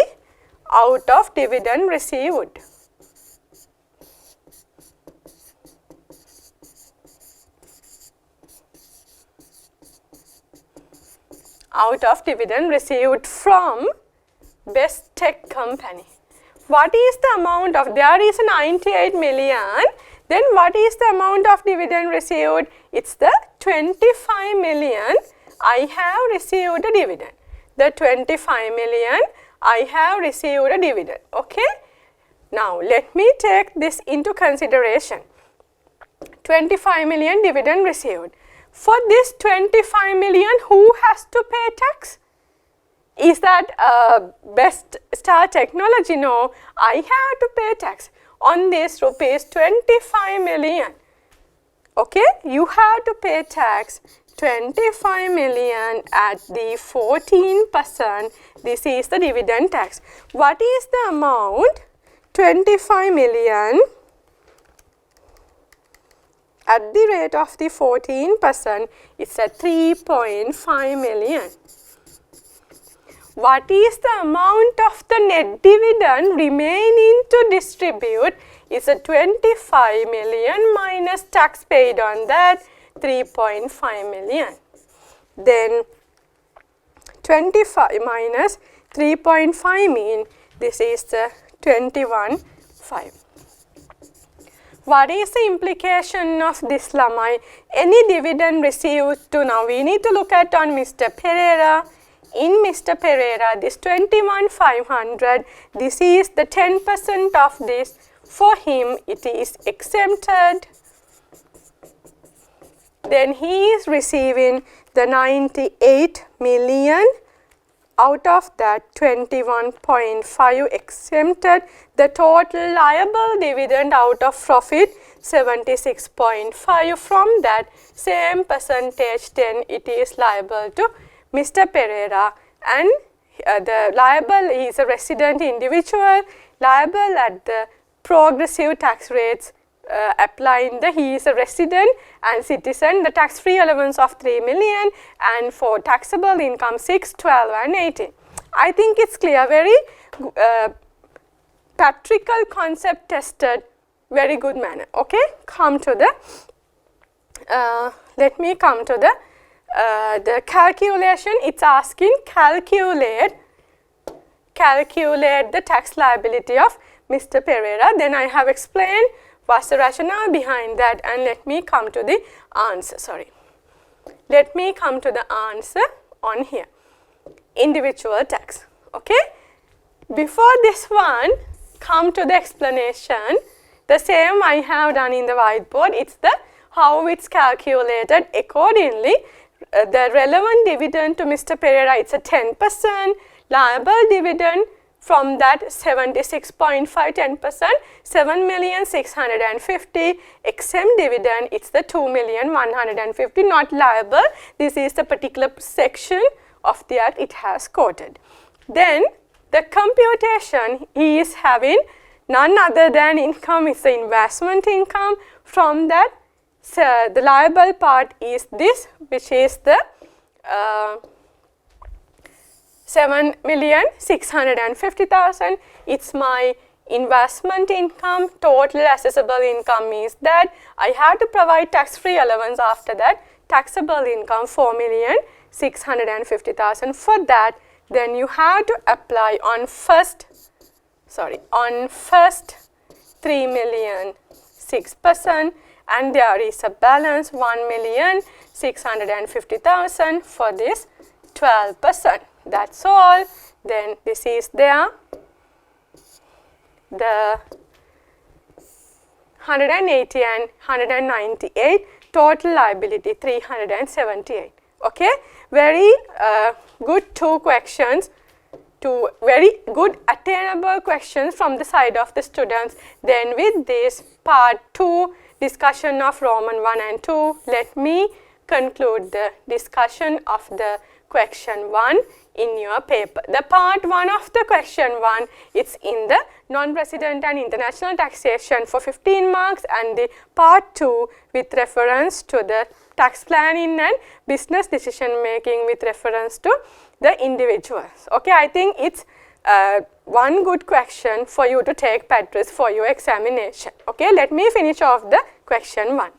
out of dividend received. Out of dividend received from Best Tech company. What is the amount of, there is 98 million, then what is the amount of dividend received? It's the 25 million I have received a dividend. The 25 million I have received a dividend. Okay. Now let me take this into consideration. 25 million dividend received. For this 25 million, who has to pay tax? Is that Best Star Technology? No, I have to pay tax on this rupees 25 million. Okay, you have to pay tax 25 million at the 14%. This is the dividend tax. What is the amount? 25 million at the rate of the 14%, it's at 3.5 million. What is the amount of the net dividend remaining to distribute? It's a 25 million minus tax paid on that, 3.5 million. Then 25 minus 3.5 mean this is the 21.5. What is the implication of this lamai? Any dividend received to, now we need to look at on Mr. Pereira. In Mr. Pereira, this 21,500, this is the 10% of this. For him, it is exempted. Then he is receiving the 98 million out of that 21.5 exempted, the total liable dividend out of profit 76.5. From that same percentage, then it is liable to Mr. Pereira, and the liable is a resident individual, liable at the progressive tax rates applying the he is a resident and citizen, the tax-free allowance of 3 million, and for taxable income 6, 12 and 18. I think it's clear, very practical concept tested, very good manner. Okay, come to the, let me come to the calculation. It's asking calculate the tax liability of Mr. Pereira. Then I have explained what's the rationale behind that, and let me come to the answer. Let me come to the answer on here. Individual tax. Okay. Before this one, come to the explanation. The same I have done in the whiteboard. It's the how it's calculated accordingly. The relevant dividend to Mr. Pereira, it's a 10%. Liable dividend from that 76.5, 10%, 7,650,000. Exempt dividend, it's the 2,150,000, not liable. This is the particular section of the act it has quoted. Then the computation he is having none other than income is the investment income. From that, the liable part is this, which is the 7,650,000. It's my investment income. Total assessable income is that I have to provide tax-free allowance after that. Taxable income 4,650,000. For that, then you have to apply on first 3 million 6%, and there is a balance 1,650,000 for this 12%. That's all. Then this is there. The 180 and 198, total liability 378. Okay, very good two questions, two very good attainable questions from the side of the students. Then with this part 2 discussion of Roman 1 and 2, let me conclude the discussion of the question 1 in your paper. The part 1 of the question 1, it's in the non-resident and international taxation for 15 marks, and the part 2 with reference to the tax planning and business decision making with reference to the individuals. Okay, I think it's one good question for you to take, Patrice, for your examination. Okay, let me finish off the question 1.